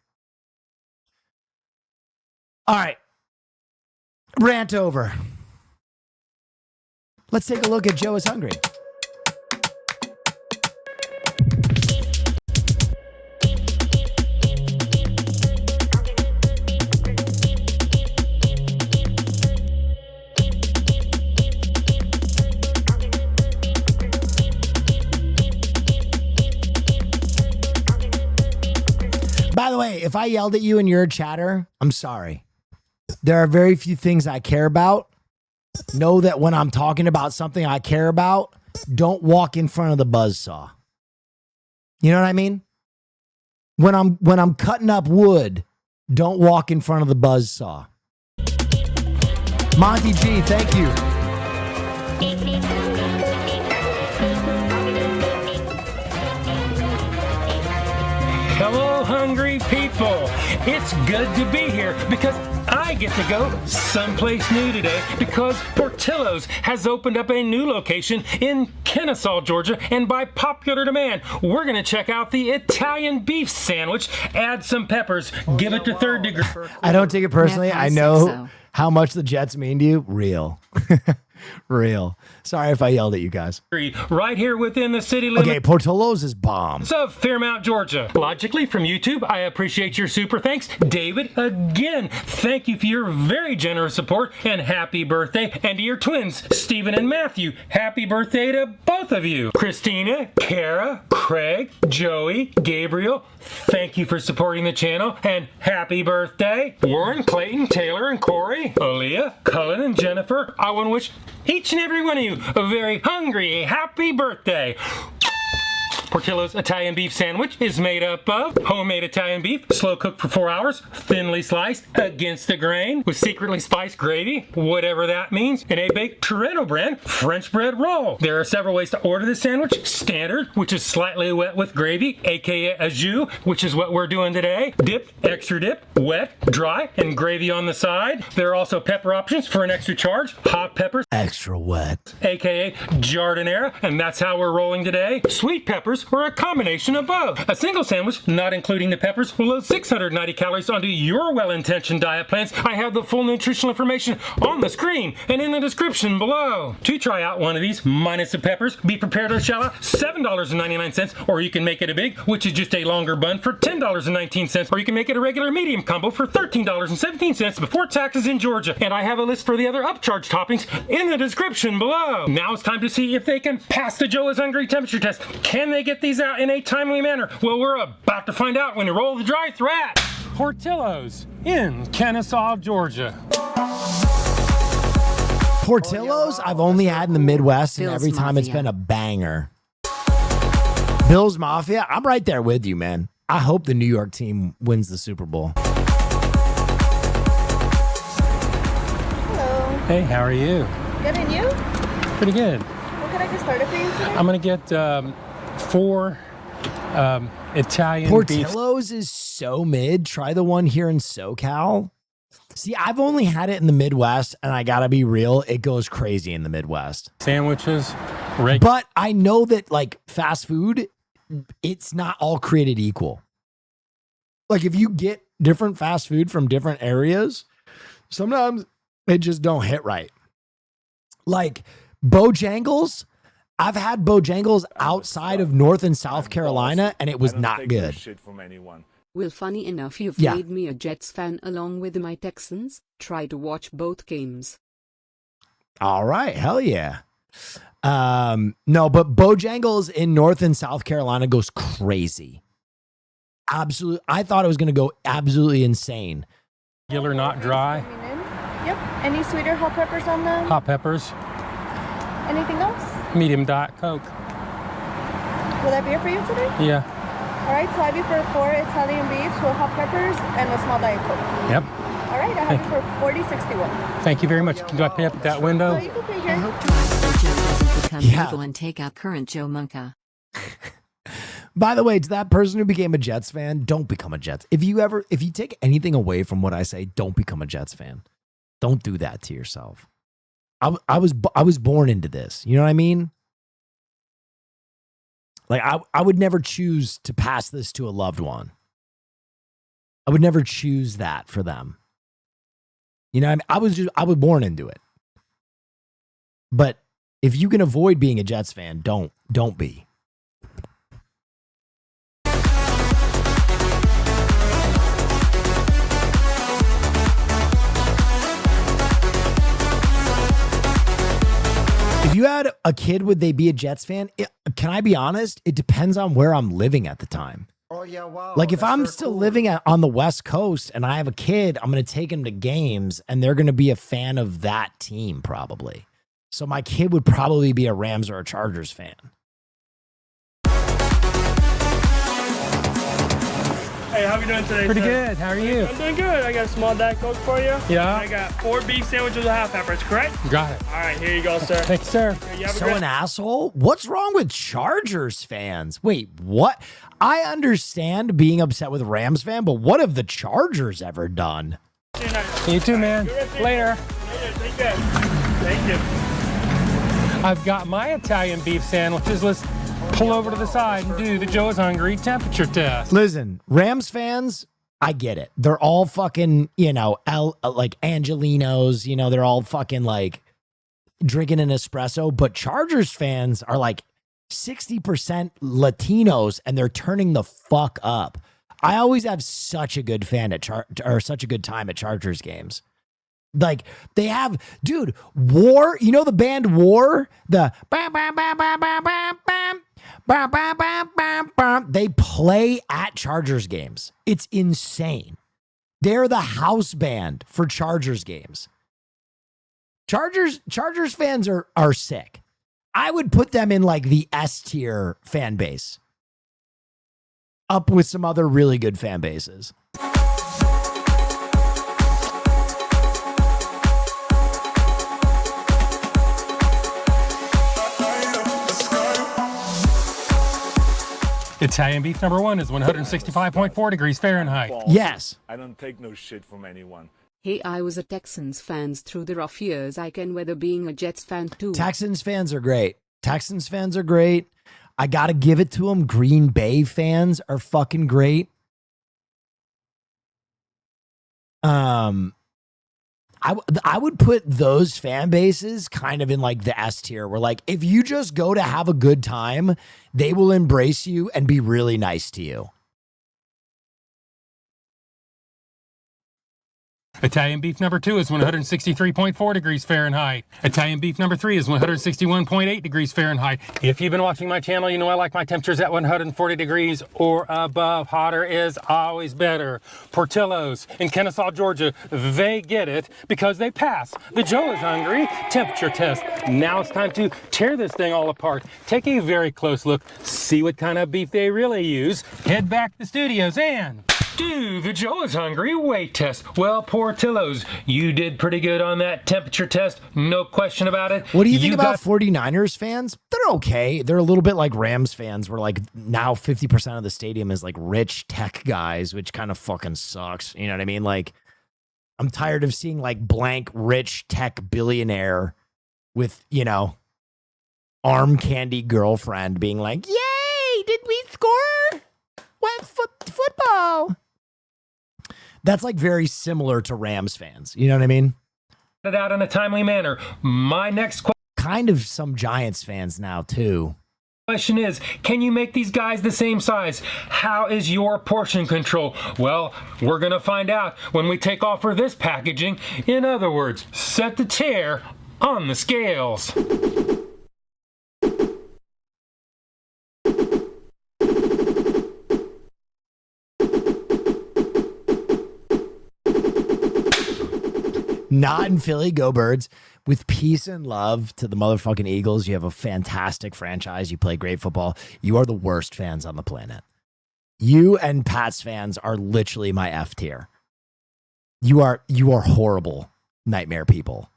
All right. Rant over. Let's take a look at Joe is Hungry. By the way, if I yelled at you and you're a chatter, I'm sorry. There are very few things I care about. Know that when I'm talking about something I care about, don't walk in front of the buzzsaw. You know what I mean? When I'm cutting up wood, don't walk in front of the buzzsaw. Monty G, thank you. Hello, hungry people. It's good to be here because I get to go someplace new today because Portillo's has opened up a new location in Kennesaw, Georgia, and by popular demand, we're going to check out the Italian beef sandwich, add some peppers, give it to third degree. I don't take it personally. I know how much the Jets mean to you. Real. Real. Sorry if I yelled at you guys. Right here within the city limits. Okay, Portillo's is bomb. Of Fairmount, Georgia. Logically, from YouTube, I appreciate your super thanks. David, again, thank you for your very generous support and happy birthday. And to your twins, Stephen and Matthew, happy birthday to both of you. Christina, Kara, Craig, Joey, Gabriel, thank you for supporting the channel and happy birthday. Warren, Clayton, Taylor, and Corey, Aaliyah, Cullen, and Jennifer, I want to wish each and every one of you a very hungry happy birthday. Portillo's Italian beef sandwich is made up of homemade Italian beef, slow cooked for 4 hours, thinly sliced against the grain with secretly spiced gravy, whatever that means, and a baked Toronto brand French bread roll. There are several ways to order the sandwich. Standard, which is slightly wet with gravy, aka a jus, which is what we're doing today. Dipped, extra dip, wet, dry, and gravy on the side. There are also pepper options for an extra charge. Hot peppers, extra wet, aka jardinera, and that's how we're rolling today. Sweet peppers, or a combination of both. A single sandwich, not including the peppers, will load 690 calories onto your well-intentioned diet plans. I have the full nutritional information on the screen and in the description below. To try out one of these, minus the peppers, be prepared to shell out $7.99, or you can make it a big, which is just a longer bun, for $10.19, or you can make it a regular medium combo for $13.17 before taxes in Georgia. And I have a list for the other upcharge toppings in the description below. Now it's time to see if they can pass the Joe is Hungry temperature test. Can they get these out in a timely manner? Well, we're about to find out when you roll the drive-thru at Portillo's in Kennesaw, Georgia. Portillo's, I've only had in the Midwest, and every time it's been a banger. Bills Mafia, I'm right there with you, man. I hope the New York team wins the Super Bowl. Hello. Hey, how are you? Good, and you? Pretty good. What can I get started for you today? I'm going to get 4 Italian beef. Portillo's is so mid. Try the one here in SoCal. See, I've only had it in the Midwest, and I gotta be real, it goes crazy in the Midwest. Sandwiches. But I know that, like, fast food, it's not all created equal. Like, if you get different fast food from different areas, sometimes it just don't hit right. Like, Bojangles, I've had Bojangles outside of North and South Carolina, and it was not good. Well, funny enough, you've Yeah. made me a Jets fan along with my Texans. Try to watch both games. All right, hell yeah. No, but Bojangles in North and South Carolina goes crazy. Absolutely. I thought it was going to go absolutely insane. Regular, not dry. Yep. Any sweeter hot peppers on them? Hot peppers. Anything else? Medium Diet Coke. Will that be it for you today? Yeah. All right, so I have you for 4 Italian beefs, 2 hot peppers, and a small Diet Coke. Yep. All right, I have you for $40.61. Thank you very much. Can I pay up at that window? So you can pay here. Become Yeah. evil and take out current Joe Munka. By the way, to that person who became a Jets fan, don't become a Jets. If you take anything away from what I say, don't become a Jets fan. Don't do that to yourself. I was born into this. You know what I mean? Like, I would never choose to pass this to a loved one. I would never choose that for them. You know what I mean? I was born into it. But if you can avoid being a Jets fan, don't be. If you had a kid, would they be a Jets fan? Can I be honest? It depends on where I'm living at the time. Oh yeah, wow. Like, if that's I'm very still cool. living on the West Coast and I have a kid, I'm going to take him to games and they're going to be a fan of that team probably. So my kid would probably be a Rams or a Chargers fan. Hey, how you doing today? Pretty sir? good. How are you? I'm doing good. I got a small Diet Coke for you. Yeah. And I got 4 beef sandwiches with hot peppers, correct? Got it. All right, here you go, sir. Thank you, sir. Here, you have a So great- an asshole? What's wrong with Chargers fans? Wait, what? I understand being upset with Rams fan, but what have the Chargers ever done? You too, man. Later. Take care. Thank you. I've got my Italian beef sandwiches. Let's pull over to the side and do the Joe's Hungry temperature test. Listen, Rams fans, I get it. They're all fucking, like Angelinos, they're all fucking like drinking an espresso, but Chargers fans are like 60% Latinos and they're turning the fuck up. I always have such a good such a good time at Chargers games. Like, they have, dude, War, the band War? The bam, bam, bam, bam, bam, bam, bam, bam, bam, bam, bam, bam. They play at Chargers games. It's insane. They're the house band for Chargers games. Chargers fans are sick. I would put them in like the S tier fan base, up with some other really good fan bases. Italian beef number 1 is 165.4 degrees Fahrenheit. Yes. I don't take no shit from anyone. Hey, I was a Texans fan through the rough years. I can weather being a Jets fan too. Texans fans are great. I got to give it to them. Green Bay fans are fucking great. I would put those fan bases kind of in like the S tier, where like if you just go to have a good time, they will embrace you and be really nice to you. Italian beef number 2 is 163.4 degrees Fahrenheit. Italian beef number 3 is 161.8 degrees Fahrenheit. If you've been watching my channel, you know I like my temperatures at 140 degrees or above. Hotter is always better. Portillo's in Kennesaw, Georgia, they get it because they pass the Joe is Hungry temperature test. Now it's time to tear this thing all apart. Take a very close look, see what kind of beef they really use. Head back to the studios and do the Joe is Hungry weight test. Well, Portillo's, you did pretty good on that temperature test, no question about it. What do you think about 49ers fans? They're okay. They're a little bit like Rams fans, where like now 50% of the stadium is like rich tech guys, which kind of fucking sucks. You know what I mean? Like, I'm tired of seeing like blank rich tech billionaire with, you know, arm candy girlfriend being like, yay, did we score? What football? That's like very similar to Rams fans. You know what I mean? It out in a timely manner. My next kind of some Giants fans now too. Question is, can you make these guys the same size? How is your portion control? Well, we're gonna find out when we take off for this packaging. In other words, set the tear on the scales. Not in Philly, go Birds. With peace and love to the motherfucking Eagles, you have a fantastic franchise. You play great football. You are the worst fans on the planet. You and Pats fans are literally my F tier. You are horrible nightmare people.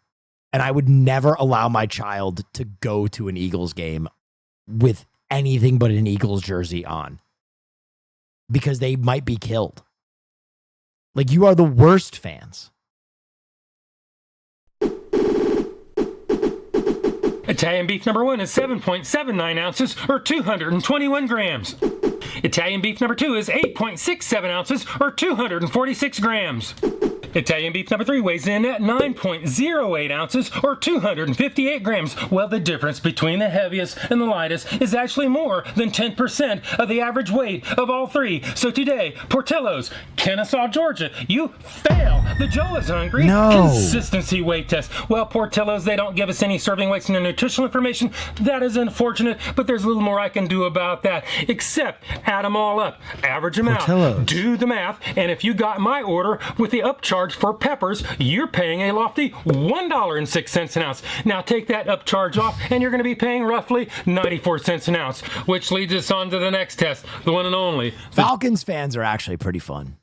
And I would never allow my child to go to an Eagles game with anything but an Eagles jersey on, because they might be killed. Like, you are the worst fans. Italian beef number 1 is 7.79 ounces or 221 grams. Italian beef number 2 is 8.67 ounces or 246 grams. Italian beef number 3 weighs in at 9.08 ounces or 258 grams. Well, the difference between the heaviest and the lightest is actually more than 10% of the average weight of all three. So today, Portillo's, Kennesaw, Georgia, you fail the Joe is Hungry consistency weight test. Well, Portillo's, they don't give us any serving weights and nutritional information. That is unfortunate, but there's a little more I can do about that, except add them all up, average them out, do the math, and if you got my order with the upcharge for peppers, you're paying a lofty $1.06 an ounce. Now take that upcharge off, and you're going to be paying roughly 94 cents an ounce, which leads us on to the next test, the one and only. Falcons fans are actually pretty fun.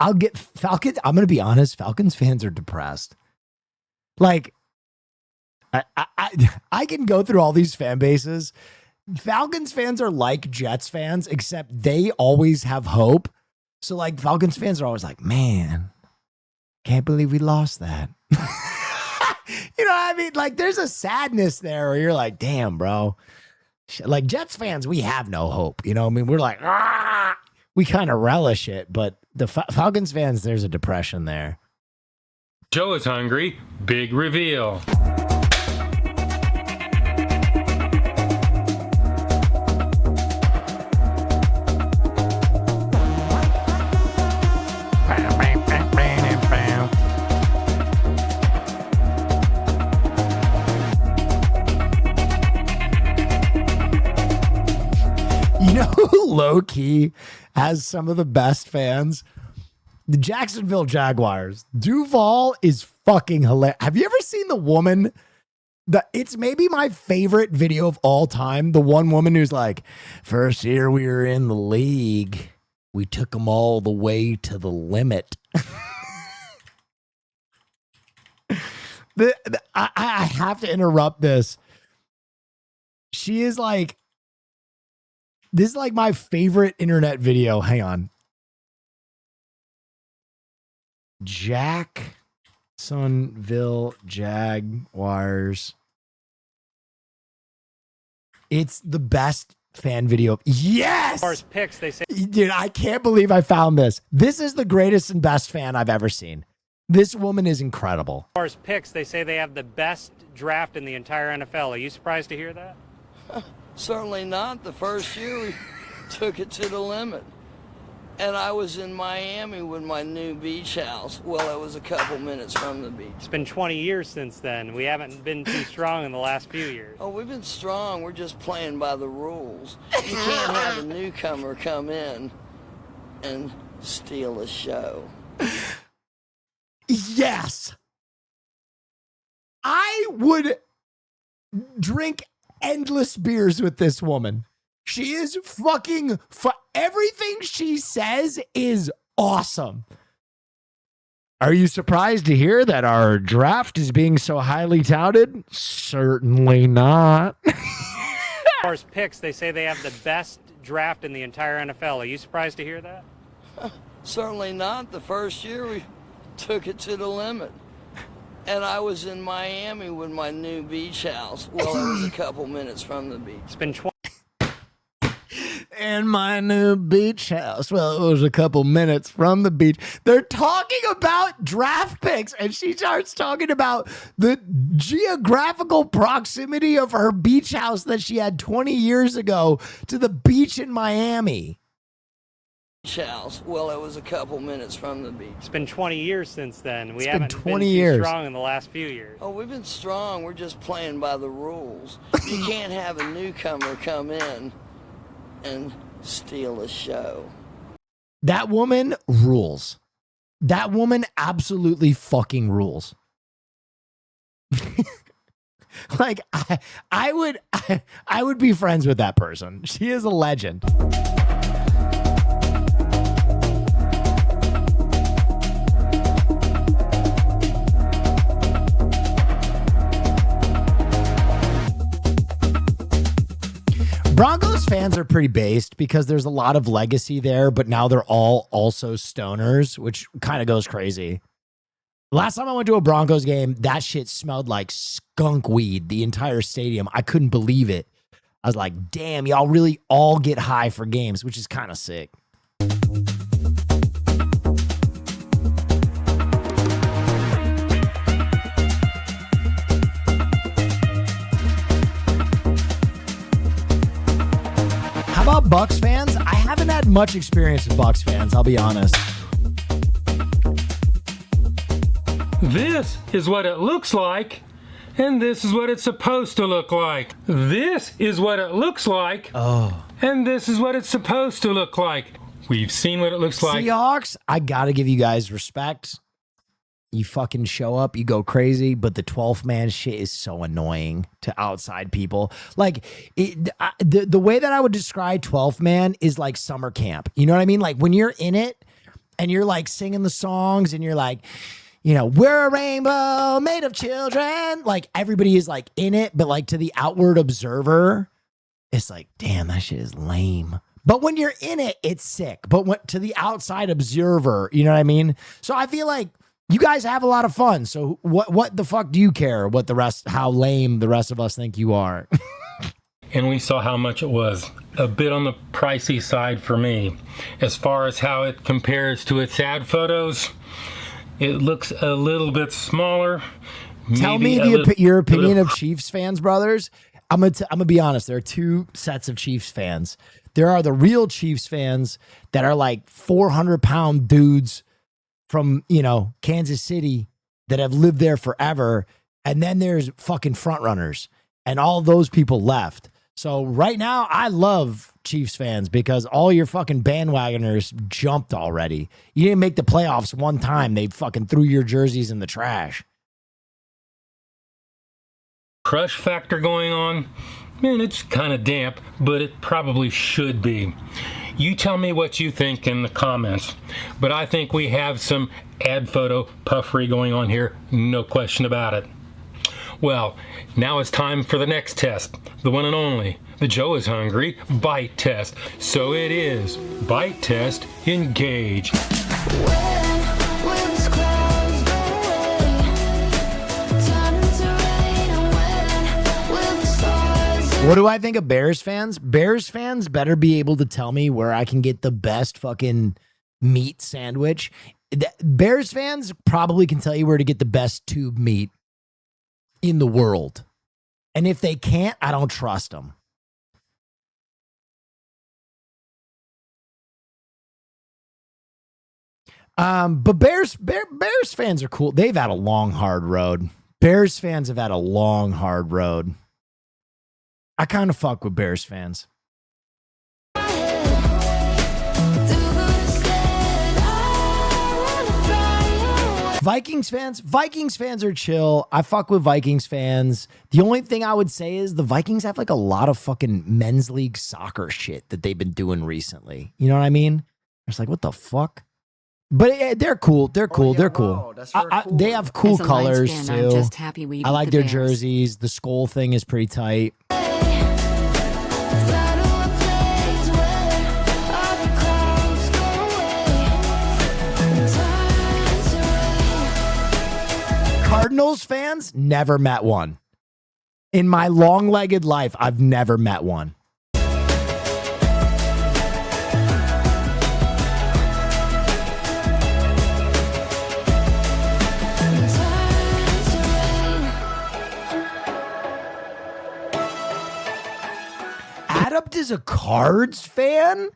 I'm going to be honest, Falcons fans are depressed. Like, I can go through all these fan bases. Falcons fans are like Jets fans, except they always have hope. So, like, Falcons fans are always like, man, can't believe we lost that. You know what I mean? Like, there's a sadness there where you're like, damn, bro. Like, Jets fans, we have no hope. You know what I mean? We're like, ah! We kind of relish it, but the Falcons fans, there's a depression there. Joe is Hungry, big reveal. You know who low-key has some of the best fans? The Jacksonville Jaguars. Duval is fucking hilarious. Have you ever seen the woman? It's maybe my favorite video of all time. The one woman who's like, first year we were in the league, we took them all the way to the limit. I have to interrupt this. She is like, this is like my favorite internet video. Hang on. Jacksonville Jaguars. It's the best fan video. Yes! As far as picks, they say. Dude, I can't believe I found this. This is the greatest and best fan I've ever seen. This woman is incredible. As far as picks, they say they have the best draft in the entire NFL. Are you surprised to hear that? Certainly not. The first year we took it to the limit. And I was in Miami with my new beach house. Well, it was a couple minutes from the beach. It's been 20 years since then. We haven't been too strong in the last few years. Oh, we've been strong. We're just playing by the rules. You can't have a newcomer come in and steal a show. Yes. I would drink endless beers with this woman. She is fucking everything she says is awesome. Are you surprised to hear that our draft is being so highly touted? Certainly not. As far as picks, they say they have the best draft in the entire NFL. Are you surprised to hear that? Certainly not. The first year we took it to the limit. And I was in Miami with my new beach house. Well, it was a couple minutes from the beach. It's been 20. In my new beach house. Well, it was a couple minutes from the beach. They're talking about draft picks, and she starts talking about the geographical proximity of her beach house that she had 20 years ago to the beach in Miami. House. Well, it was a couple minutes from the beach. It's been 20 years since then. We It's been haven't 20 been years. too strong in the last few years. Oh, we've been strong. We're just playing by the rules. You can't have a newcomer come in and steal a show. That woman rules. That woman absolutely fucking rules. Like I would be friends with that person. She is a legend. Broncos fans are pretty based because there's a lot of legacy there, but now they're all also stoners, which kind of goes crazy. Last time I went to a Broncos game, that shit smelled like skunk weed, the entire stadium. I couldn't believe it. I was like, damn, y'all really all get high for games, which is kind of sick. How about Bucks fans? I haven't had much experience with Bucks fans, I'll be honest. This is what it looks like, and this is what it's supposed to look like. This is what it looks like, and this is what it's supposed to look like. We've seen what it looks like. Seahawks, I gotta give you guys respect. You fucking show up, you go crazy, but the 12th man shit is so annoying to outside people. Like, the way that I would describe 12th man is like summer camp. You know what I mean? Like, when you're in it and you're like singing the songs and you're like, you know, we're a rainbow made of children. Like, everybody is like in it, but like to the outward observer, it's like, damn, that shit is lame. But when you're in it, it's sick. But when, to the outside observer, you know what I mean? So I feel like you guys have a lot of fun. So what the fuck do you care what the rest, how lame the rest of us think you are? And we saw how much it was. A bit on the pricey side for me. As far as how it compares to its ad photos, it looks a little bit smaller. Tell me your opinion of Chiefs fans, brothers. I'm gonna be honest. There are two sets of Chiefs fans. There are the real Chiefs fans that are like 400-pound dudes from, you know, Kansas City that have lived there forever. And then there's fucking front runners, and all those people left. So right now I love Chiefs fans because all your fucking bandwagoners jumped already. You didn't make the playoffs one time. They fucking threw your jerseys in the trash. Crush factor going on. Man, it's kind of damp, but it probably should be. You tell me what you think in the comments. But I think we have some ad photo puffery going on here, no question about it. Well, now it's time for the next test, the one and only, the Joe is hungry bite test. So it is. Bite test, engage. What do I think of Bears fans? Bears fans better be able to tell me where I can get the best fucking meat sandwich. Bears fans probably can tell you where to get the best tube meat in the world. And if they can't, I don't trust them. But Bears fans are cool. They've had a long, hard road. Bears fans have had a long, hard road. I kind of fuck with Bears fans. Vikings fans are chill. I fuck with Vikings fans. The only thing I would say is the Vikings have like a lot of fucking men's league soccer shit that they've been doing recently. You know what I mean? It's like, what the fuck? But they're cool. They're cool. They're cool. They have cool As a Lions colors fan, too. I'm just happy we I beat like the their Bears. jerseys. The skull thing is pretty tight. Cardinals fans, never met one. In my long-legged life, I've never met one. Adept is a Cards fan?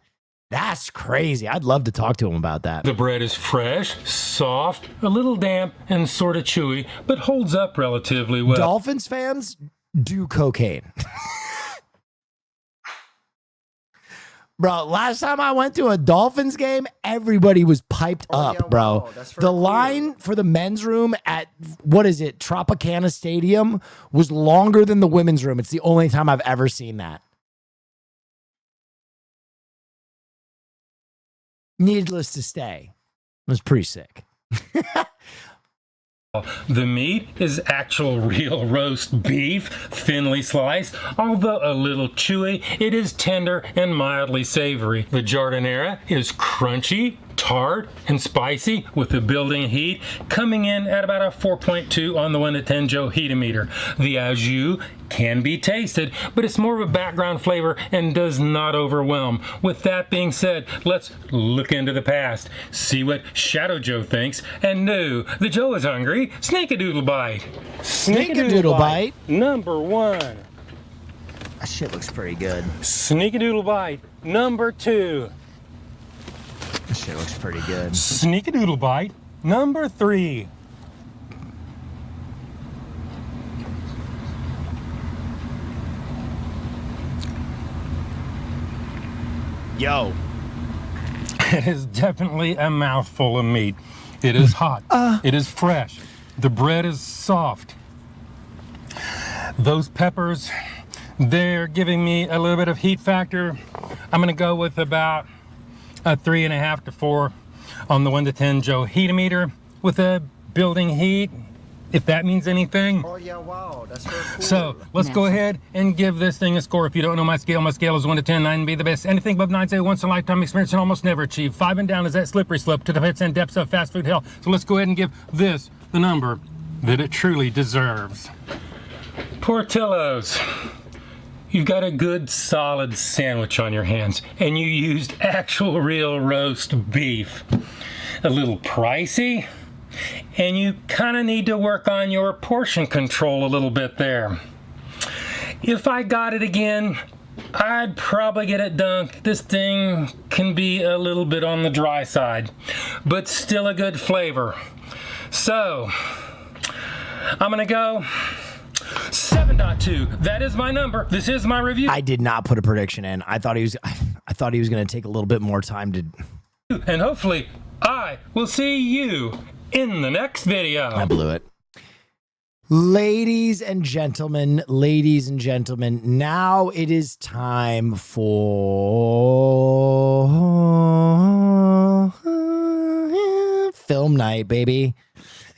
That's crazy. I'd love to talk to him about that. The bread is fresh, soft, a little damp, and sort of chewy, but holds up relatively well. Dolphins fans do cocaine. Bro, last time I went to a Dolphins game, everybody was piped up, bro. The line for the men's room at, what is it, Tropicana Stadium was longer than the women's room. It's the only time I've ever seen that. Needless to say, it was pretty sick. The meat is actual real roast beef, thinly sliced. Although a little chewy, it is tender and mildly savory. The Giardiniera is crunchy, tart, and spicy with the building heat, coming in at about a 4.2 on the 1 to 10 Joe Heatometer. The au jus can be tasted, but it's more of a background flavor and does not overwhelm. With that being said, let's look into the past, see what Shadow Joe thinks, and no, the Joe is hungry. Sneak-a-doodle bite. Sneak-a-doodle bite. Number 1. That shit looks pretty good. Sneak-a-doodle bite. Number 2. That shit looks pretty good. Sneak-a-doodle bite. Number 3. Yo. It is definitely a mouthful of meat. It is hot. It is fresh. The bread is soft. Those peppers, they're giving me a little bit of heat factor. I'm gonna go with about a 3.5 to 4 on the 1 to 10 Joe Heatometer with a building heat, if that means anything. Oh yeah, wow, that's very cool. So let's go ahead and give this thing a score. If you don't know my scale is 1 to 10, 9 be the best. Anything above 9 say once in a lifetime experience and almost never achieved. 5 and down is that slippery slope to the pits and depths of fast food hell. So let's go ahead and give this the number that it truly deserves. Portillo's. You've got a good solid sandwich on your hands and you used actual real roast beef. A little pricey, and you kind of need to work on your portion control a little bit there. If I got it again, I'd probably get it dunked. This thing can be a little bit on the dry side, but still a good flavor. So, I'm gonna go 7.2. That is my number. This is my review. I did not put a prediction in. I thought he was going to take a little bit more time to. And hopefully, I will see you in the next video. I blew it. Ladies and gentlemen, now it is time for film night, baby.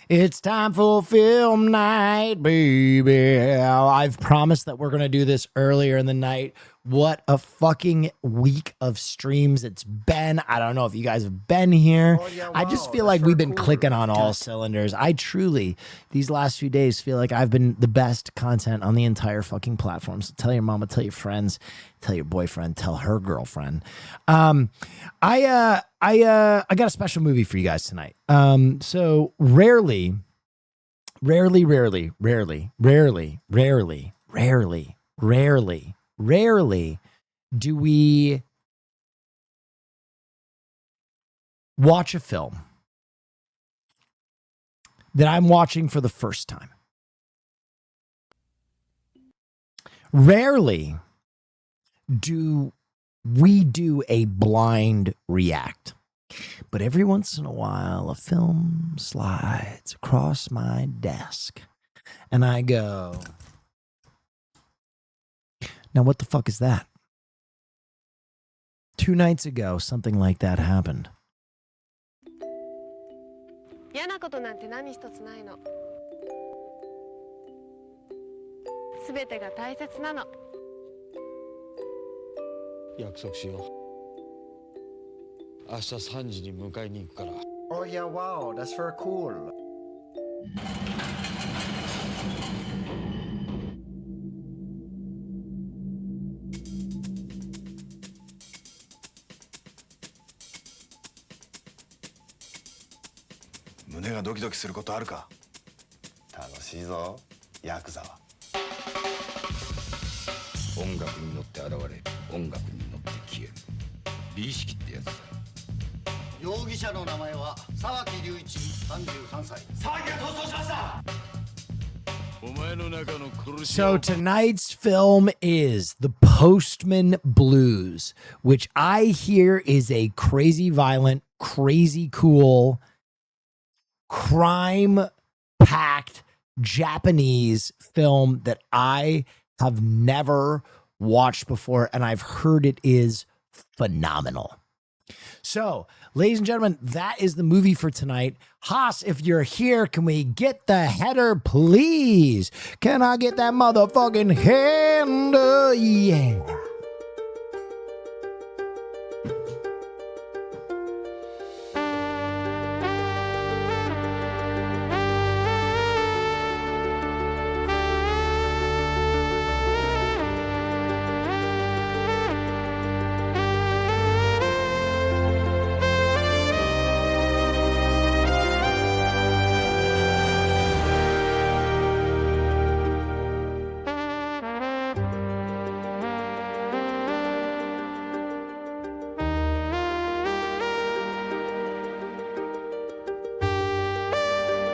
It's time for film night, baby. I've promised that we're going to do this earlier in the night. What a fucking week of streams it's been. I don't know if you guys have been here. Oh, yeah, wow, I just feel like we've been clicking on all cylinders. I truly, these last few days, feel like I've been the best content on the entire fucking platform. So tell your mama, tell your friends, tell your boyfriend, tell her girlfriend. I got a special movie for you guys tonight. So rarely do we watch a film that I'm watching for the first time. Rarely do we do a blind react, but every once in a while, a film slides across my desk and I go, now what the fuck is that? 2 nights ago, something like that happened. 嫌なことなんて何一つないの。すべてが大切なの。約束しよう。明日3時に迎えに行くから。Oh yeah, wow, that's very cool. Munega doki-doki することあるか？楽しいぞ、ヤクザは。音楽に乗って現れ、音楽に乗って消える。美意識ってやつだ。容疑者の名前は沢木隆一、33歳。沢木が逃走しました。 So tonight's film is The Postman Blues, which I hear is a crazy violent, crazy cool, crime-packed Japanese film that I have never watched before, and I've heard it is phenomenal. So, ladies and gentlemen, that is the movie for tonight. Haas, if you're here, can we get the header, please? Can I get that motherfucking hand? Yeah.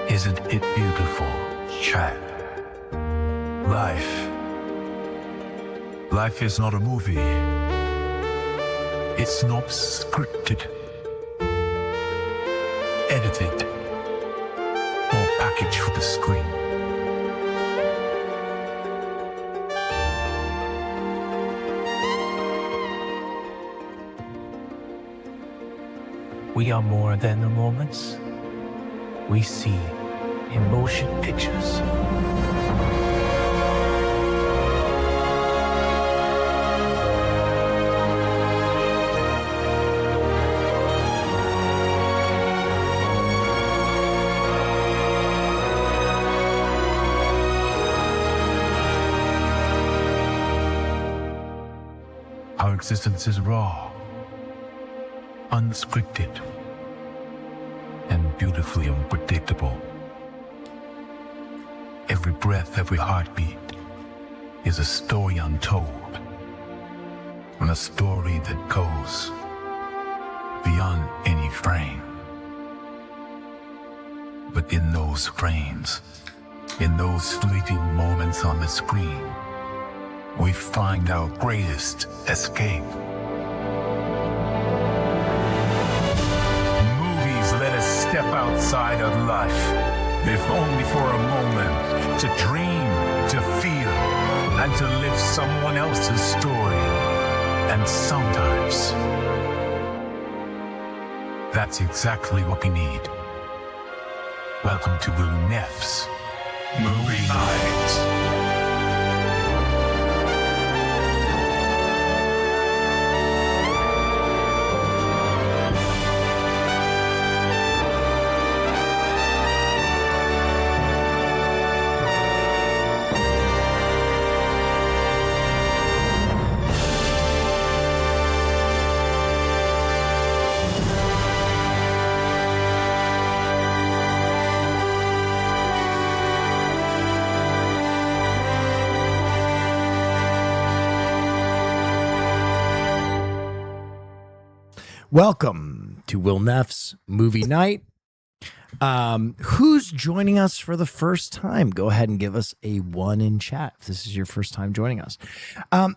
Isn't it beautiful, chap? Life is not a movie. It's not scripted, edited, or packaged for the screen. We are more than the moments we see in motion pictures. Our existence is raw, unscripted, and beautifully unpredictable. Every breath, every heartbeat is a story untold, and a story that goes beyond any frame. But in those frames, in those fleeting moments on the screen, we find our greatest escape. Movies let us step outside of life, if only for a moment, to dream, to feel, and to live someone else's story. And sometimes, that's exactly what we need. Welcome to Will Neff's Movie Night. Welcome to Will Neff's Movie Night. Who's joining us for the first time? Go ahead and give us a 1 in chat if this is your first time joining us.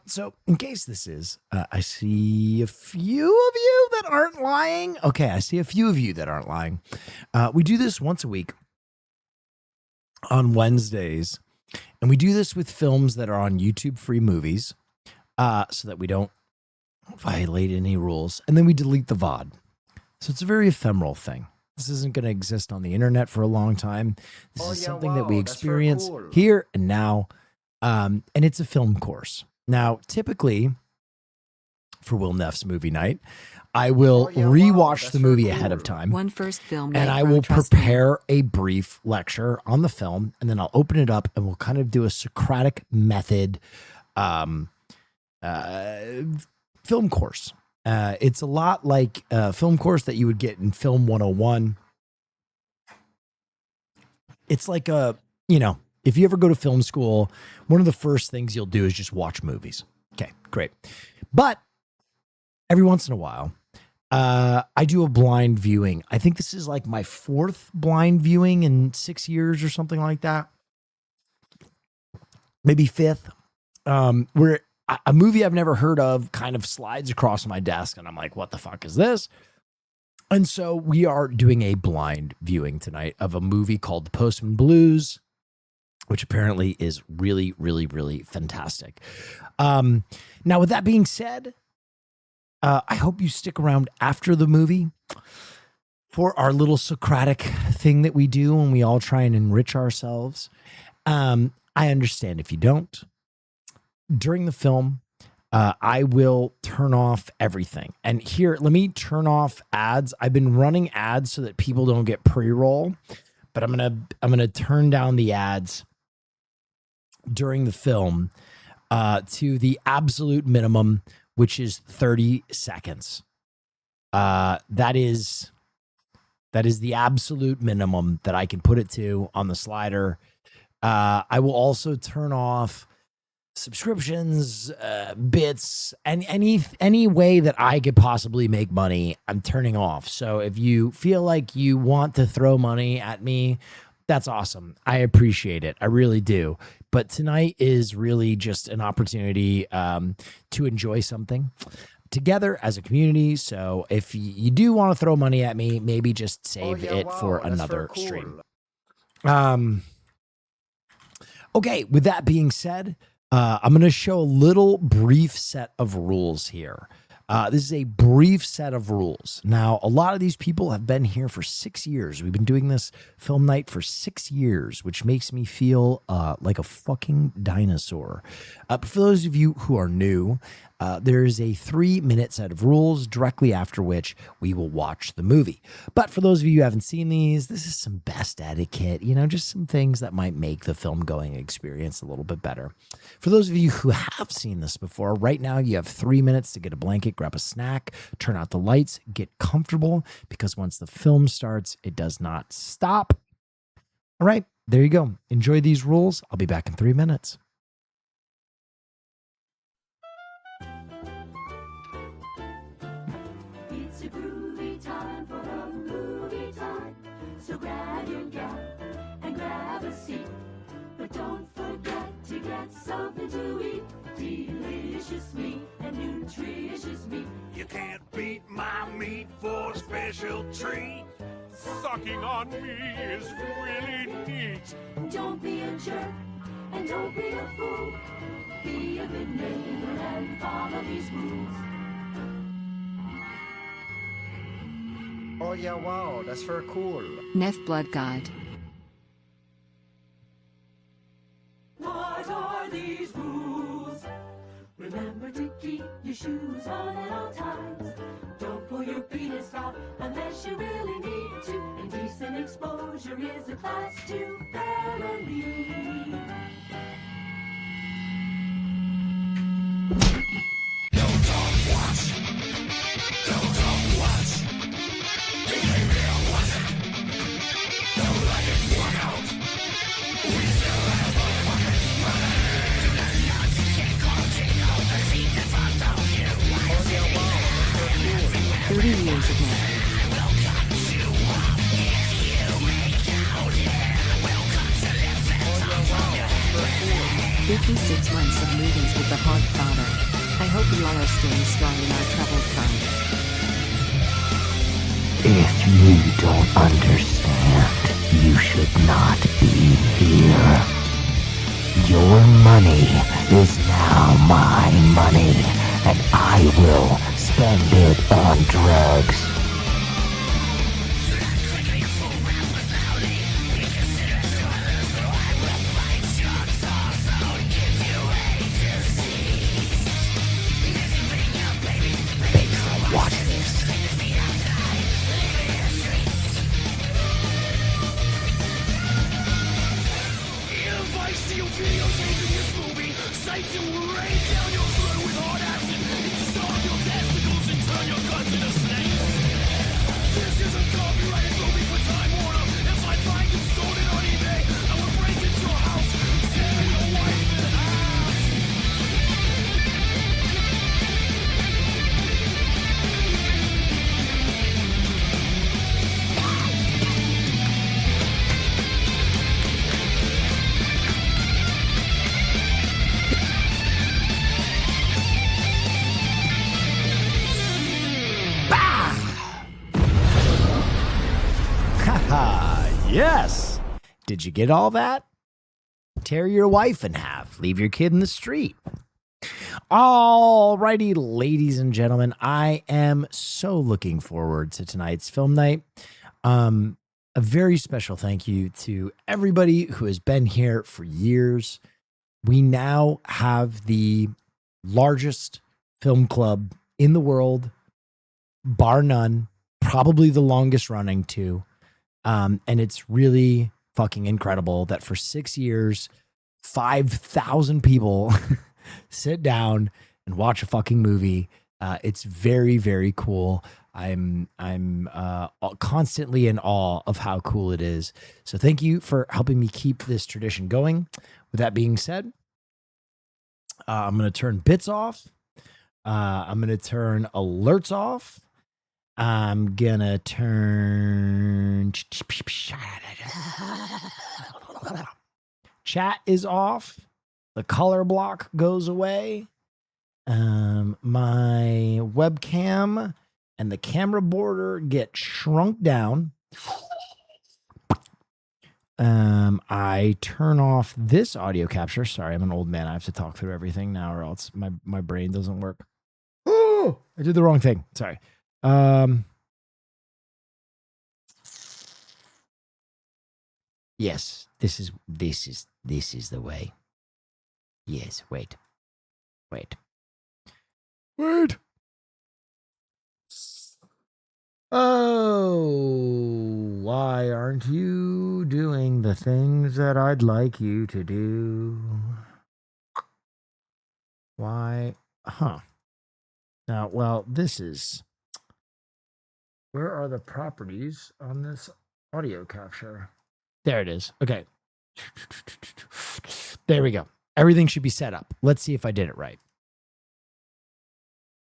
So in case this is, I see a few of you that aren't lying. Okay, I see a few of you that aren't lying. We do this once a week on Wednesdays, and we do this with films that are on YouTube Free Movies, so that we don't violate any rules, and then we delete the VOD. So it's a very ephemeral thing. This isn't going to exist on the internet for a long time. This is something that we experience here and now, and it's a film course. Now, typically, for Will Neff's movie night, I will rewatch the movie ahead of time. One first film night, and I will prepare a brief lecture on the film, and then I'll open it up, and we'll kind of do a Socratic method film course. It's a lot like a film course that you would get in Film 101. It's like if you ever go to film school, one of the first things you'll do is just watch movies. Okay, great. But every once in a while, I do a blind viewing. I think this is like my 4th blind viewing in 6 years or something like that. Maybe 5th, where a movie I've never heard of kind of slides across my desk, and I'm like, what the fuck is this? And so we are doing a blind viewing tonight of a movie called The Postman Blues, which apparently is really, really, really fantastic. Now, with that being said, I hope you stick around after the movie for our little Socratic thing that we do when we all try and enrich ourselves. I understand if you don't. During the film, I will turn off everything. And here, let me turn off ads. I've been running ads so that people don't get pre-roll, but I'm gonna turn down the ads during the film to the absolute minimum, which is 30 seconds. That is the absolute minimum that I can put it to on the slider. I will also turn off subscriptions, bits, and any way that I could possibly make money, I'm turning off. So if you feel like you want to throw money at me, that's awesome. I appreciate it. I really do. But tonight is really just an opportunity to enjoy something together as a community. So if you do want to throw money at me, maybe just save it for another stream. Okay, with that being said, I'm going to show a little brief set of rules here. This is a brief set of rules. Now, a lot of these people have been here for 6 years. We've been doing this film night for 6 years, which makes me feel like a fucking dinosaur. But for those of you who are new, there's a 3-minute set of rules directly after which we will watch the movie. But for those of you who haven't seen these, this is some best etiquette, just some things that might make the film going experience a little bit better. For those of you who have seen this before, right now you have 3 minutes to get a blanket, grab a snack, turn out the lights, get comfortable, because once the film starts, it does not stop. All right, there you go. Enjoy these rules. I'll be back in 3 minutes. It's a groovy time for a movie time. So grab your gap and grab a seat. But don't forget to get something to eat. Delicious meat and nutritious meat. You can't beat my meat for a special treat. Sucking on me is really neat. Don't be a jerk and don't be a fool. Be a good neighbor and follow these rules. Oh yeah, wow, that's very cool. Neff Blood God. What are these rules? Remember to keep your shoes on at all times. Don't pull your penis out unless you really need to. Indecent exposure is a class 2 felony. Don't talk, watch. Don't talk, watch. Behavior, watch it. Don't let it work out. We still have a fucking money. To the nuts, can't continue the seat that fucked up you. 30 years ago. I will cut you up if you 56 months of movies with the Hogfather. I hope you all are staying strong in our troubled times. If you don't understand, you should not be here. Your money is now my money, and I will spend it on drugs. Watch this. If I see you videotaping this movie, Satan will rain down your throat with hard acid. Starve your testicles and turn your guts into snakes. This is a copyrighted movie for Time Warner. If I find you sold it on eBay, I will break into your house, tear your wife in half. Haha, yes. Did you get all that? Tear your wife in half. Leave your kid in the street. Alrighty, ladies and gentlemen, I am so looking forward to tonight's film night. A very special thank you to everybody who has been here for years. We now have the largest film club in the world, bar none, probably the longest running too. And it's really fucking incredible that for 6 years, 5,000 people sit down and watch a fucking movie. It's very, very cool. I'm constantly in awe of how cool it is. So thank you for helping me keep this tradition going. With that being said, I'm going to turn bits off. I'm going to turn alerts off. I'm going to turn chat is off. The color block goes away. My webcam and the camera border get shrunk down. I turn off this audio capture. Sorry, I'm an old man. I have to talk through everything now or else my brain doesn't work. Oh, I did the wrong thing. Sorry. Yes, this is the way. Yes, wait. Oh, why aren't you doing the things that I'd like you to do? Why? Huh. Now, well, this is... Where are the properties on this audio capture? There it is. Okay. There we go. Everything should be set up. Let's see if I did it right.